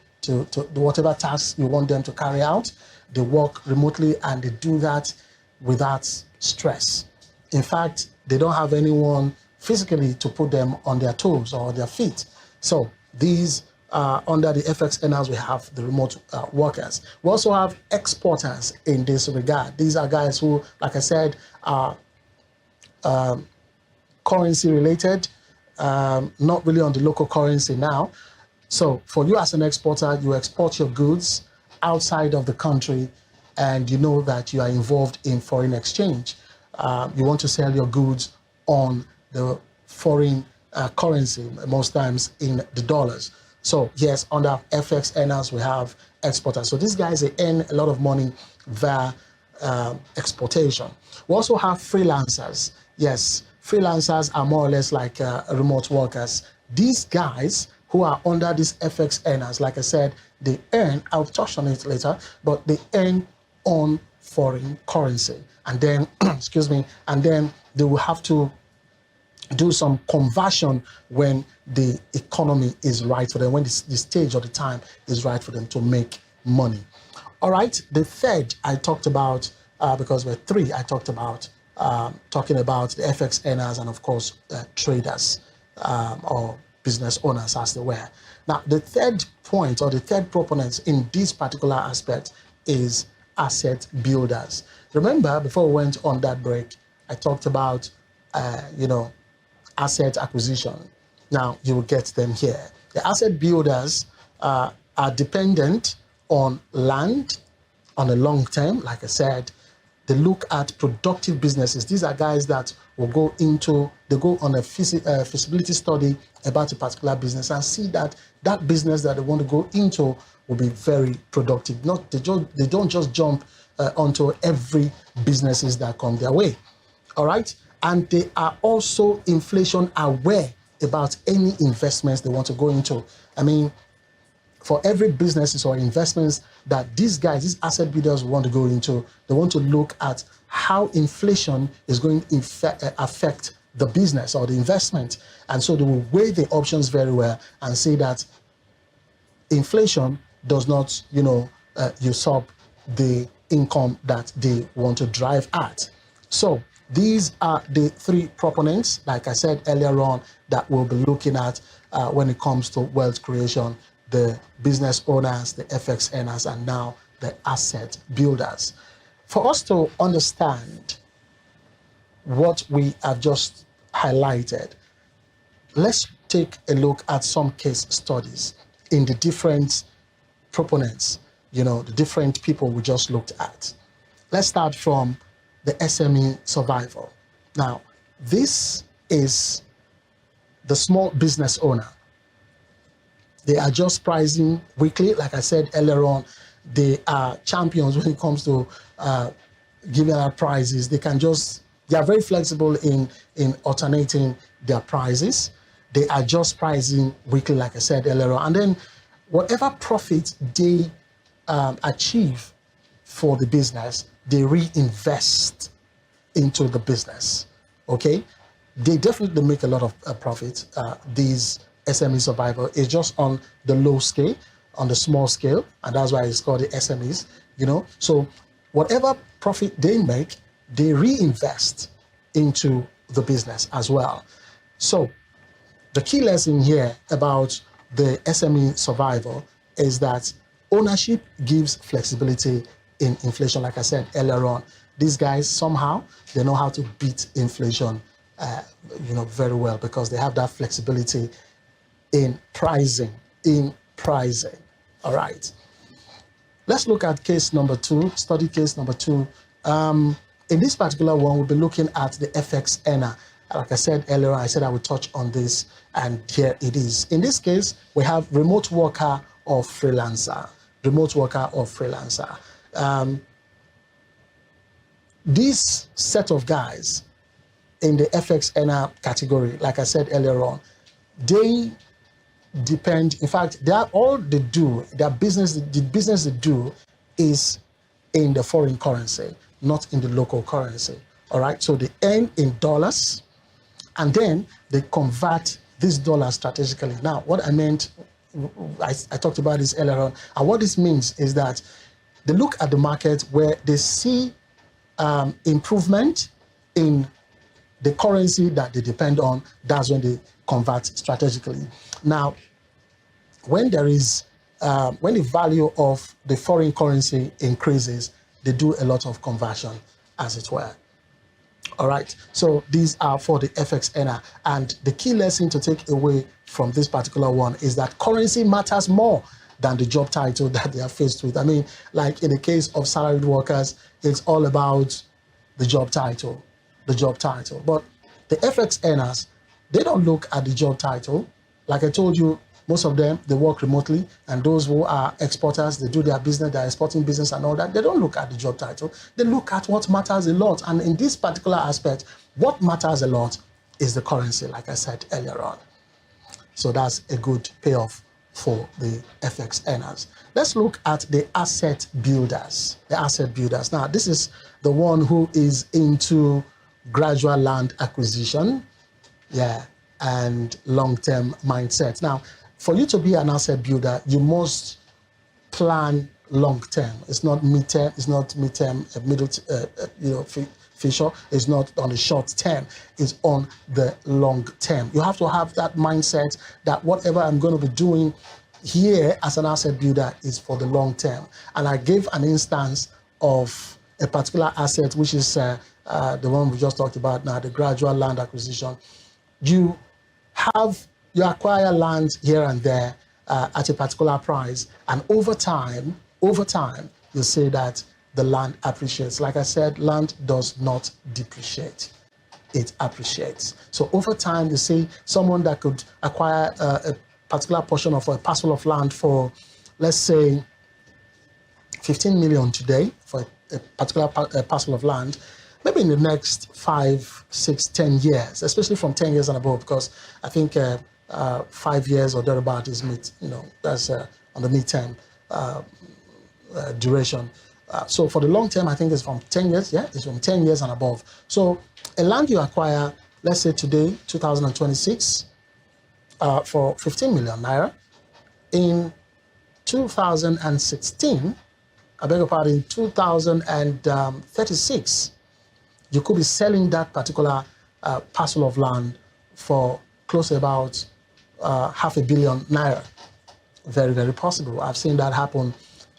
whatever tasks you want them to carry out. They work remotely and they do that without stress. In fact, they don't have anyone physically to put them on their toes or their feet. So these under the FX earners, we have the remote workers. We also have exporters in this regard. These are guys who, like I said, are currency related, not really on the local currency now. So for you as an exporter, you export your goods outside of the country and you know that you are involved in foreign exchange. You want to sell your goods on the foreign currency, most times in the dollars. So yes, under FX earners, we have exporters. So these guys, they earn a lot of money via exportation. We also have freelancers. Yes, freelancers are more or less like remote workers. These guys who are under these FX earners, like I said, they earn, I'll touch on it later, but they earn on foreign currency. And then, excuse me, and then they will have to do some conversion when the economy is right for them, when the stage or the time is right for them to make money. All right, the third I talked about, because we're three, I talked about talking about the FX earners and of course traders or business owners as they were. Now, the third point or the third proponent in this particular aspect is asset builders. Remember, before we went on that break, I talked about, asset acquisition. Now, you will get them here. The asset builders are dependent on land on a long term. Like I said, they look at productive businesses. These are guys that will go on a feasibility study about a particular business and see that that business that they want to go into will be very productive. They don't just jump onto every businesses that come their way. All right. And they are also inflation aware about any investments they want to go into. I mean, for every businesses or investments that these asset builders want to go into, they want to look at how inflation is going to affect the business or the investment. And so they will weigh the options very well and say that inflation does not, usurp the income that they want to drive at. So these are the three proponents, like I said earlier on, that we'll be looking at when it comes to wealth creation: the business owners, the FX earners, and now the asset builders. For us to understand what we have just highlighted, let's take a look at some case studies in the different proponents, the different people we just looked at. Let's start from the SME survival. Now, this is the small business owner. They are just pricing weekly. Like I said earlier on, they are champions when it comes to giving out prizes. They are very flexible in alternating their prizes. They are just pricing weekly, like I said earlier on. And then whatever profit they achieve for the business, they reinvest into the business, okay? They definitely make a lot of profit. These SME survival is just on the low scale, on the small scale, and that's why it's called the SMEs, So whatever profit they make, they reinvest into the business as well. So the key lesson here about the SME survival is that ownership gives flexibility in inflation. Like I said earlier on, these guys somehow they know how to beat inflation, very well, because they have that flexibility in pricing. All right. Let's look at case number 2, study case number 2. In this particular one, we'll be looking at the FX earner. Like I said earlier, I said I would touch on this, and here it is. In this case, we have remote worker or freelancer. Remote worker or freelancer. This set of guys in the FX earner category, like I said earlier on, they depend, in fact, the business they do is in the foreign currency, not in the local currency. All right, so they earn in dollars, and then they convert this dollar strategically. Now, what I meant, I talked about this earlier on, and what this means is that they look at the market where they see improvement in the currency that they depend on. That's when they convert strategically. Now, when there is, when the value of the foreign currency increases, they do a lot of conversion, as it were. All right, so these are for the FX earner. And the key lesson to take away from this particular one is that currency matters more than the job title that they are faced with. I mean, like in the case of salaried workers, it's all about the job title. But the FX earners, they don't look at the job title. Like I told you, most of them, they work remotely, and those who are exporters, they do their business, their exporting business and all that. They don't look at the job title. They look at what matters a lot. And in this particular aspect, what matters a lot is the currency, like I said earlier on. So that's a good payoff for the FX earners. Let's look at the asset builders. Now, this is the one who is into gradual land acquisition, and long-term mindset. Now, for you to be an asset builder, you must plan long-term. It's not mid-term. It's not mid-term, future. It's not on the short term. It's on the long term. You have to have that mindset that whatever I'm going to be doing here as an asset builder is for the long term. And I gave an instance of a particular asset, which is the one we just talked about now, the gradual land acquisition. You acquire land here and there at a particular price, and over time, you say that the land appreciates. Like I said, land does not depreciate. It appreciates. So over time, you see someone that could acquire a particular portion of a parcel of land for, let's say, 15 million today for a particular parcel of land, maybe in the next 5, 6, 10 years, especially from 10 years and above, because I think 5 years or thereabout is that's on the midterm duration. So for the long term, I think it's from 10 years. Yeah, it's from 10 years and above. So a land you acquire, let's say today, 2026, for 15 million naira. In 2016, I beg your pardon, in 2036, you could be selling that particular parcel of land for close to about 500 million naira. Very, very possible. I've seen that happen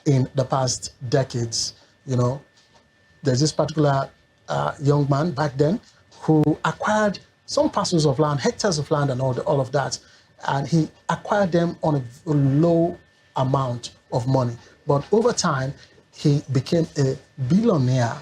in the past decades. There's this particular young man back then who acquired some parcels of land, hectares of land and all of that, and he acquired them on a low amount of money. But over time, he became a billionaire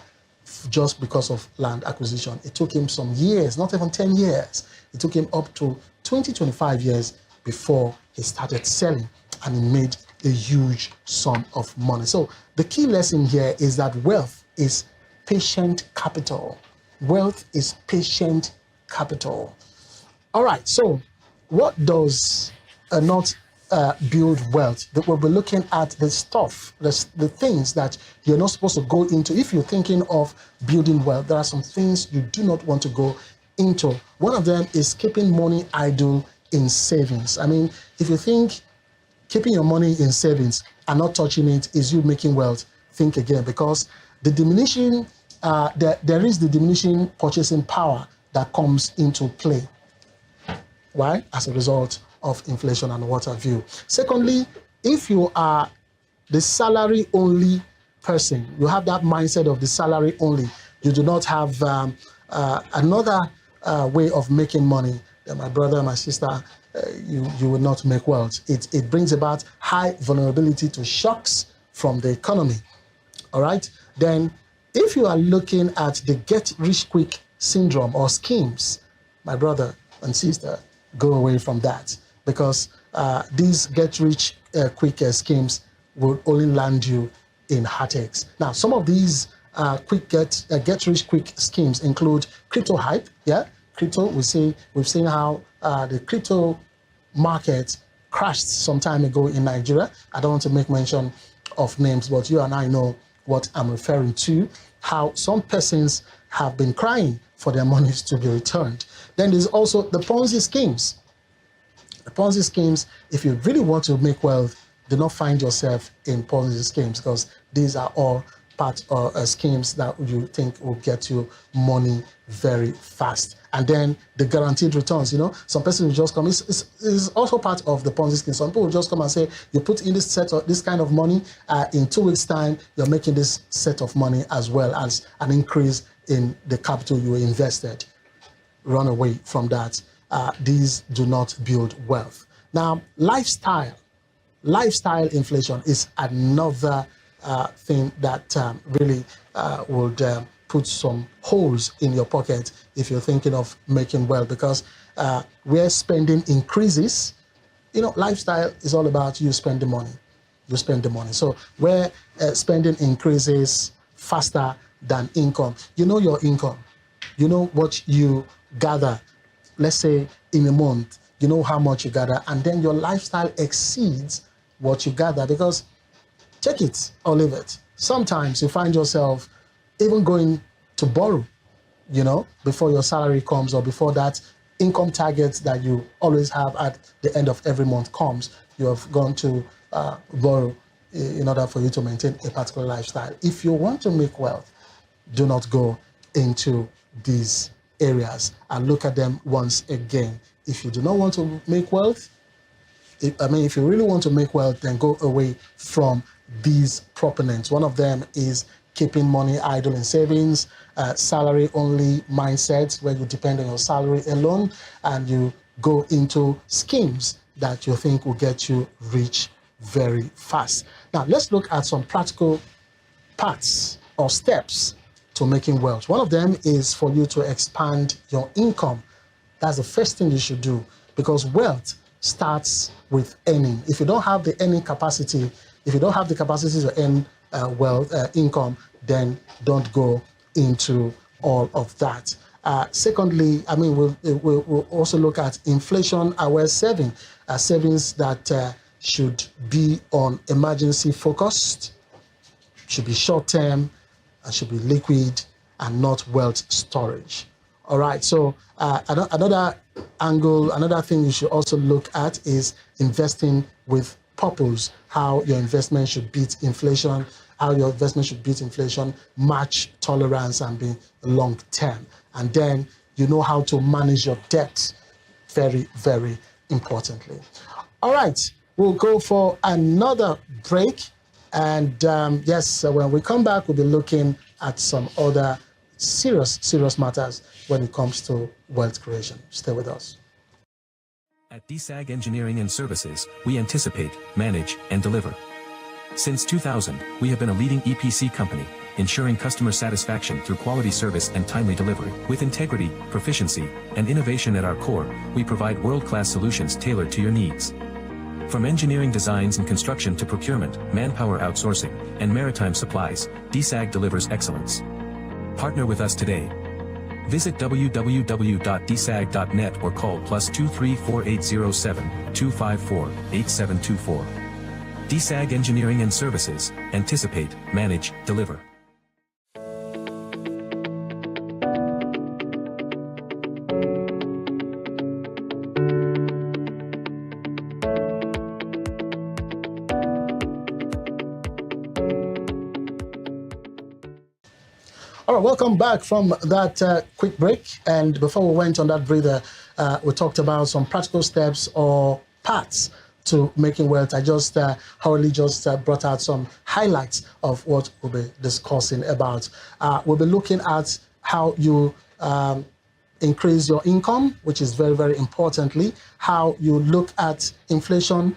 just because of land acquisition. It took him some years, not even 10 years. It took him up to 20, 25 years before he started selling, and he made a huge sum of money. So the key lesson here is that wealth is patient capital. Wealth is patient capital. All right, so what does not build wealth? That we'll be looking at the stuff, the things that you're not supposed to go into. If you're thinking of building wealth, there are some things you do not want to go into. One of them is keeping money idle in savings. I mean, if you think keeping your money in savings and not touching it is you making wealth, think again, because the diminishing, there is the diminishing purchasing power that comes into play. Why? As a result of inflation and what have you. Secondly, if you are the salary only person, you have that mindset of the salary only, you do not have another way of making money, then my brother, my sister, you will not make wealth. It brings about high vulnerability to shocks from the economy. All right? Then if you are looking at the get-rich-quick syndrome or schemes, my brother and sister, go away from that, because these get-rich-quick schemes will only land you in heartaches. Now, some of these get-rich-quick schemes include crypto hype. Yeah, crypto. We've seen how the crypto market crashed some time ago in Nigeria. I don't want to make mention of names, but you and I know what I'm referring to. How some persons have been crying for their monies to be returned. Then there's also the Ponzi schemes. The Ponzi schemes, if you really want to make wealth, do not find yourself in Ponzi schemes, because these are all part of schemes that you think will get you money very fast. And then the guaranteed returns, some person will just come. It's also part of the Ponzi scheme. Some people will just come and say, you put in this kind of money, in 2 weeks' time, you're making this set of money as well as an increase in the capital you invested. Run away from that. These do not build wealth. Now, lifestyle inflation is another thing that really would put some holes in your pocket if you're thinking of making wealth, because where spending increases, lifestyle is all about you spend the money. You spend the money. So where spending increases faster than income, your income, what you gather, let's say in a month, how much you gather, and then your lifestyle exceeds what you gather, because take it or leave it. Sometimes you find yourself even going to borrow, before your salary comes or before that income target that you always have at the end of every month comes. You have gone to borrow in order for you to maintain a particular lifestyle. If you want to make wealth, do not go into these areas and look at them once again. If you do not want to make wealth, if you really want to make wealth, then go away from these proponents. One of them is keeping money idle in savings, salary-only mindsets where you depend on your salary alone and you go into schemes that you think will get you rich very fast. Now, let's look at some practical paths or steps to making wealth. One of them is for you to expand your income. That's the first thing you should do, because wealth starts with earning. If you don't have the earning capacity, if you don't have the capacity to earn income, then don't go into all of that. Secondly, we'll also look at inflation-aware saving, savings that should be on emergency focused, should be short-term, should be liquid, and not wealth storage. All right, so another angle, another thing you should also look at is investing with purpose, how your investment should beat inflation, match tolerance, and be long-term. And then you know how to manage your debt, very, very importantly. All right, we'll go for another break. And when we come back, we'll be looking at some other serious matters when it comes to wealth creation. Stay with us. At DSAG Engineering and Services, we anticipate, manage, and deliver. Since 2000, we have been a leading EPC company, ensuring customer satisfaction through quality service and timely delivery. With integrity, proficiency, and innovation at our core, we provide world-class solutions tailored to your needs. From engineering designs and construction to procurement, manpower outsourcing, and maritime supplies, DSAG delivers excellence. Partner with us today. Visit www.dsag.net or call +23 4807 254 8724. DSAG Engineering and Services, anticipate, manage, deliver. All right, welcome back from that quick break. And before we went on that breather, we talked about some practical steps or paths to making wealth. I just hurriedly brought out some highlights of what we'll be discussing about. We'll be looking at how you increase your income, which is very, very importantly, how you look at inflation,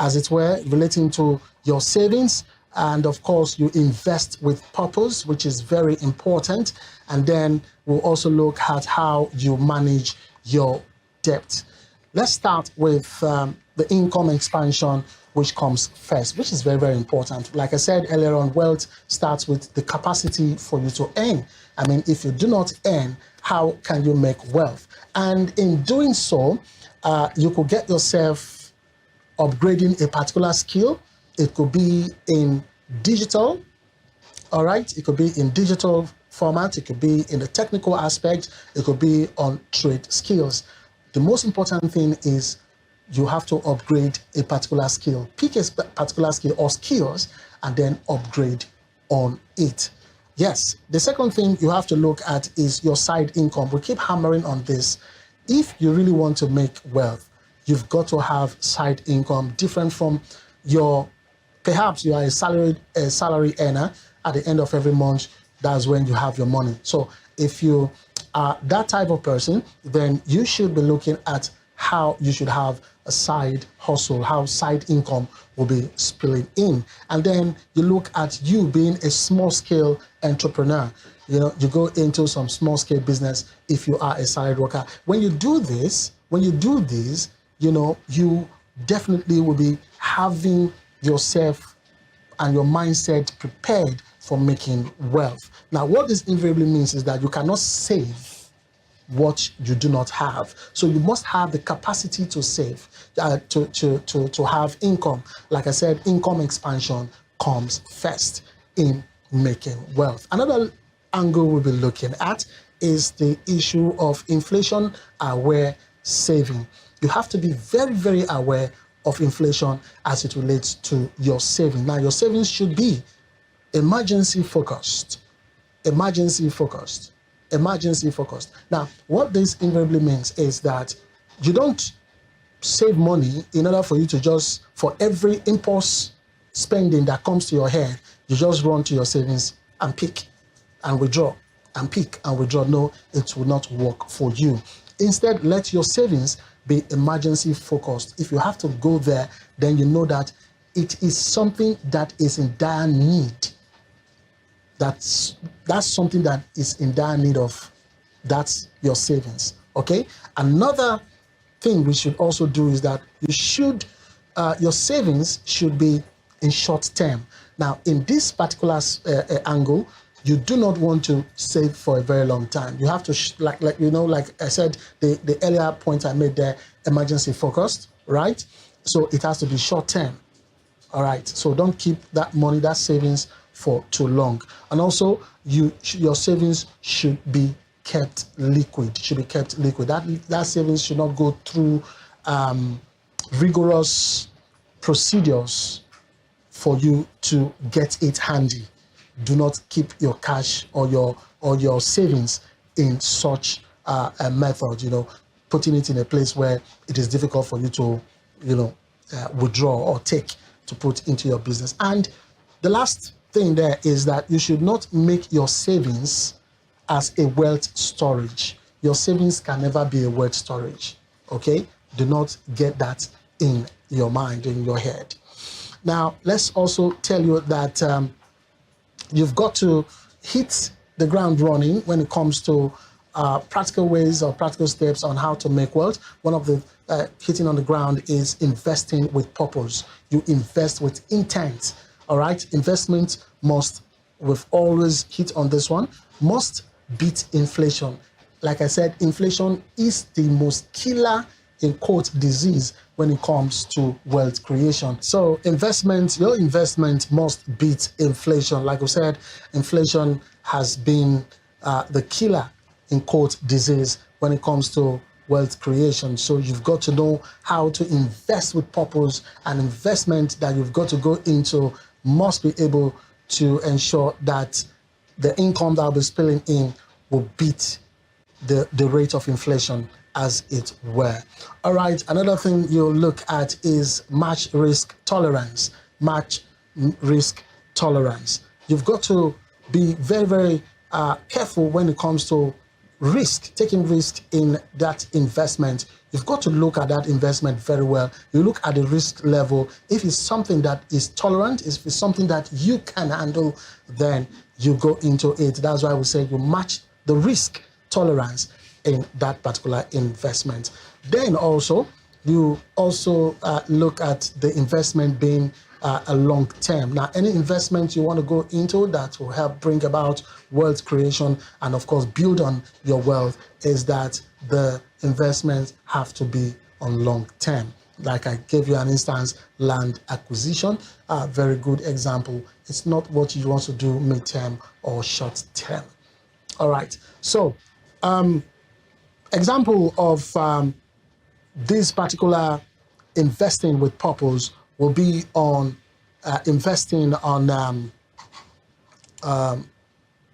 as it were, relating to your savings. And of course, you invest with purpose, which is very important. And then we'll also look at how you manage your debt. Let's start with the income expansion, which comes first, which is very, very important. Like I said earlier on, wealth starts with the capacity for you to earn. I mean, if you do not earn, how can you make wealth? And in doing so, you could get yourself upgrading a particular skill. It could be in digital, all right? It could be in digital format. It could be in the technical aspect. It could be on trade skills. The most important thing is you have to upgrade a particular skill. Pick a particular skill or skills and then upgrade on it. Yes, the second thing you have to look at is your side income. We keep hammering on this. If you really want to make wealth, you've got to have side income different from your, perhaps you are a salary earner. At the end of every month, that's when you have your money. So if you are that type of person, then you should be looking at how you should have a side hustle, how side income will be spilling in. And then you look at you being a small scale entrepreneur. You know, you go into some small scale business if you are a salaried worker. When you do this, you know, you definitely will be having yourself and your mindset prepared for making wealth. Now, what this invariably means is that you cannot save what you do not have. So you must have the capacity to save, to have income. Like I said, income expansion comes first in making wealth. Another angle we'll be looking at is the issue of inflation-aware saving. You have to be very, very aware of inflation as it relates to your saving. Now, your savings should be emergency focused, emergency focused. Emergency focused. Now, what this invariably means is that you don't save money in order for you to just, for every impulse spending that comes to your head, you just run to your savings and pick and withdraw and pick and withdraw. No, it will not work for you. Instead, let your savings be emergency focused. If you have to go there, then you know that it is something that is in dire need. That's something that is in dire need of. That's your savings. Okay. Another thing we should also do is that you should, your savings should be in short term. Now, in this particular angle, you do not want to save for a very long time. You have to, like I said, the earlier point I made there, emergency focused, right? So it has to be short term. All right. So don't keep that money, that savings for too long. And also, your savings should be kept liquid. Should be kept liquid. That savings should not go through rigorous procedures for you to get it handy. Do not keep your cash or your savings in such a method. Putting it in a place where it is difficult for you to, withdraw or take to put into your business. And the last thing there is that you should not make your savings as a wealth storage. Your savings can never be a wealth storage. Okay? Do not get that in your mind, in your head. Now, let's also tell you that you've got to hit the ground running when it comes to practical ways or practical steps on how to make wealth. One of the hitting on the ground is investing with purpose. You invest with intent. All right? Investment must, we've always hit on this one, must beat inflation. Like I said, inflation is the most killer, in quote, disease when it comes to wealth creation. So your investment must beat inflation. Like I said, inflation has been the killer, in quote, disease when it comes to wealth creation. So you've got to know how to invest with purpose. An investment that you've got to go into must be able to ensure that the income that will be spilling in will beat the rate of inflation, as it were. All right, another thing you'll look at is match risk tolerance. Match risk tolerance. You've got to be very, very careful when it comes to risk, taking risk in that investment. You've got to look at that investment very well. You look at the risk level. If it's something that is tolerant, if it's something that you can handle, then you go into it. That's why we say you match the risk tolerance in that particular investment. Then also, you also look at the investment being a long term. Now, any investment you want to go into that will help bring about wealth creation and, of course, build on your wealth is that the investments have to be on long term. Like I gave you an instance, land acquisition, a very good example. It's not what you want to do mid-term or short-term. All right. So, example of this particular investing with purpose will be on investing on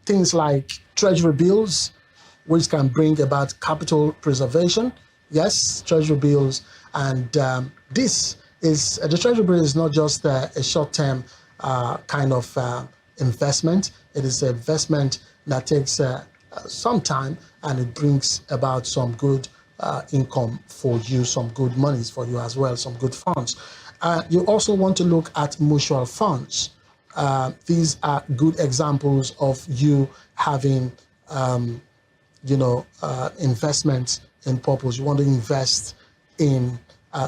things like treasury bills, which can bring about capital preservation. Yes, treasury bills. And this is, the treasury bill is not just a short-term kind of investment. It is an investment that takes some time, and it brings about some good income for you, some good monies for you as well, some good funds. You also want to look at mutual funds. These are good examples of you having, investments in purpose. You want to invest in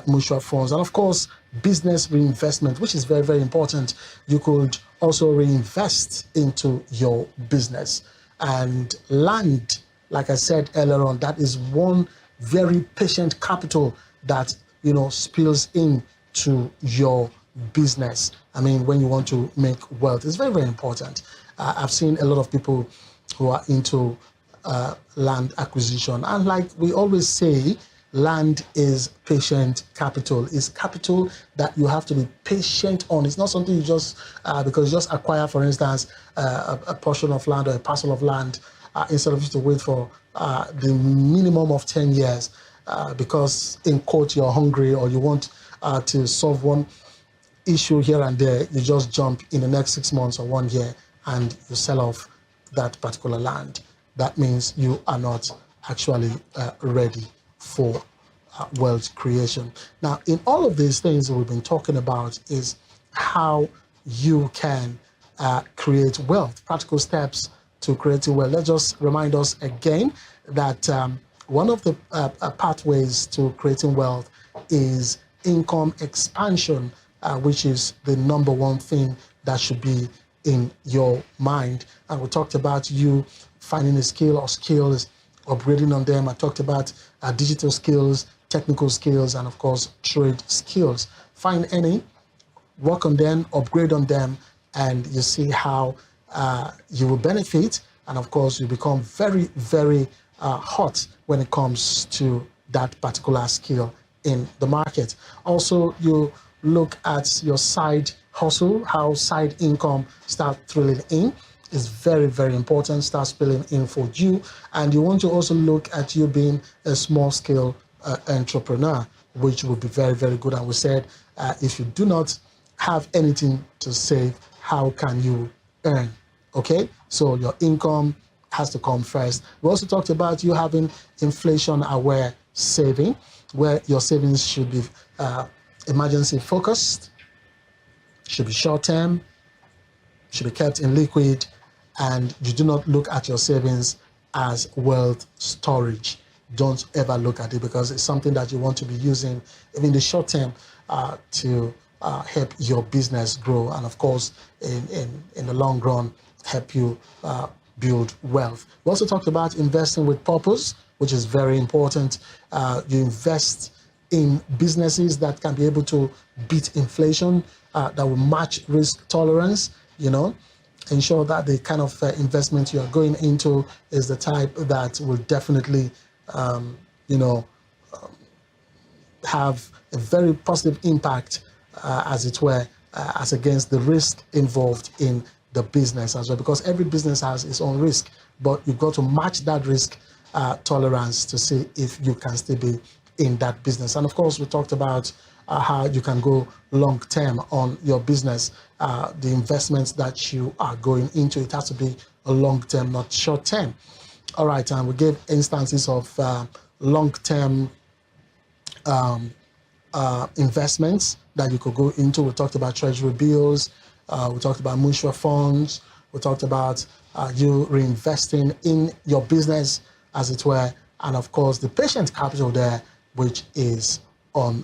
mutual funds. And of course, business reinvestment, which is very, very important. You could also reinvest into your business. And land, like I said earlier on, that is one very patient capital that, spills into your business. I mean, when you want to make wealth, it's very, very important. I've seen a lot of people who are into land acquisition. And like we always say, land is patient capital. It's capital that you have to be patient on. It's not something you just, because you just acquire, for instance, a portion of land or a parcel of land, instead of you to wait for the minimum of 10 years, because in quote, you're hungry or you want to solve one issue here and there, you just jump in the next 6 months or 1 year and you sell off that particular land. That means you are not actually ready for wealth creation. Now, in all of these things that we've been talking about is how you can create wealth, practical steps to creating wealth. Let's just remind us again that one of the pathways to creating wealth is income expansion, which is the number one thing that should be in your mind. And we talked about you finding a skill or skills, upgrading on them. I talked about digital skills, technical skills, and of course, trade skills. Find any, work on them, upgrade on them, and you see how you will benefit. And of course, you become very, very hot when it comes to that particular skill in the market. Also, you look at your side hustle, how side income start thrilling in. Is very, very important, start spilling in for you. And you want to also look at you being a small scale entrepreneur, which would be very, very good. And we said, if you do not have anything to save, how can you earn? Okay, so your income has to come first. We also talked about you having inflation aware saving, where your savings should be emergency focused, should be short term, should be kept in liquid, and you do not look at your savings as wealth storage. Don't ever look at it, because it's something that you want to be using even in the short term to help your business grow, and of course in the long run help you build wealth. We also talked about investing with purpose, which is very important. You invest in businesses that can be able to beat inflation, that will match risk tolerance, ensure that the kind of investment you're going into is the type that will definitely, have a very positive impact, as it were, as against the risk involved in the business as well, because every business has its own risk, but you've got to match that risk tolerance to see if you can still be in that business. And of course, we talked about how you can go long term on your business. The investments that you are going into, it has to be a long term, not short term. All right, and we gave instances of long term investments that you could go into. We talked about treasury bills, we talked about mutual funds, we talked about you reinvesting in your business, as it were, and of course the patient capital there, which is on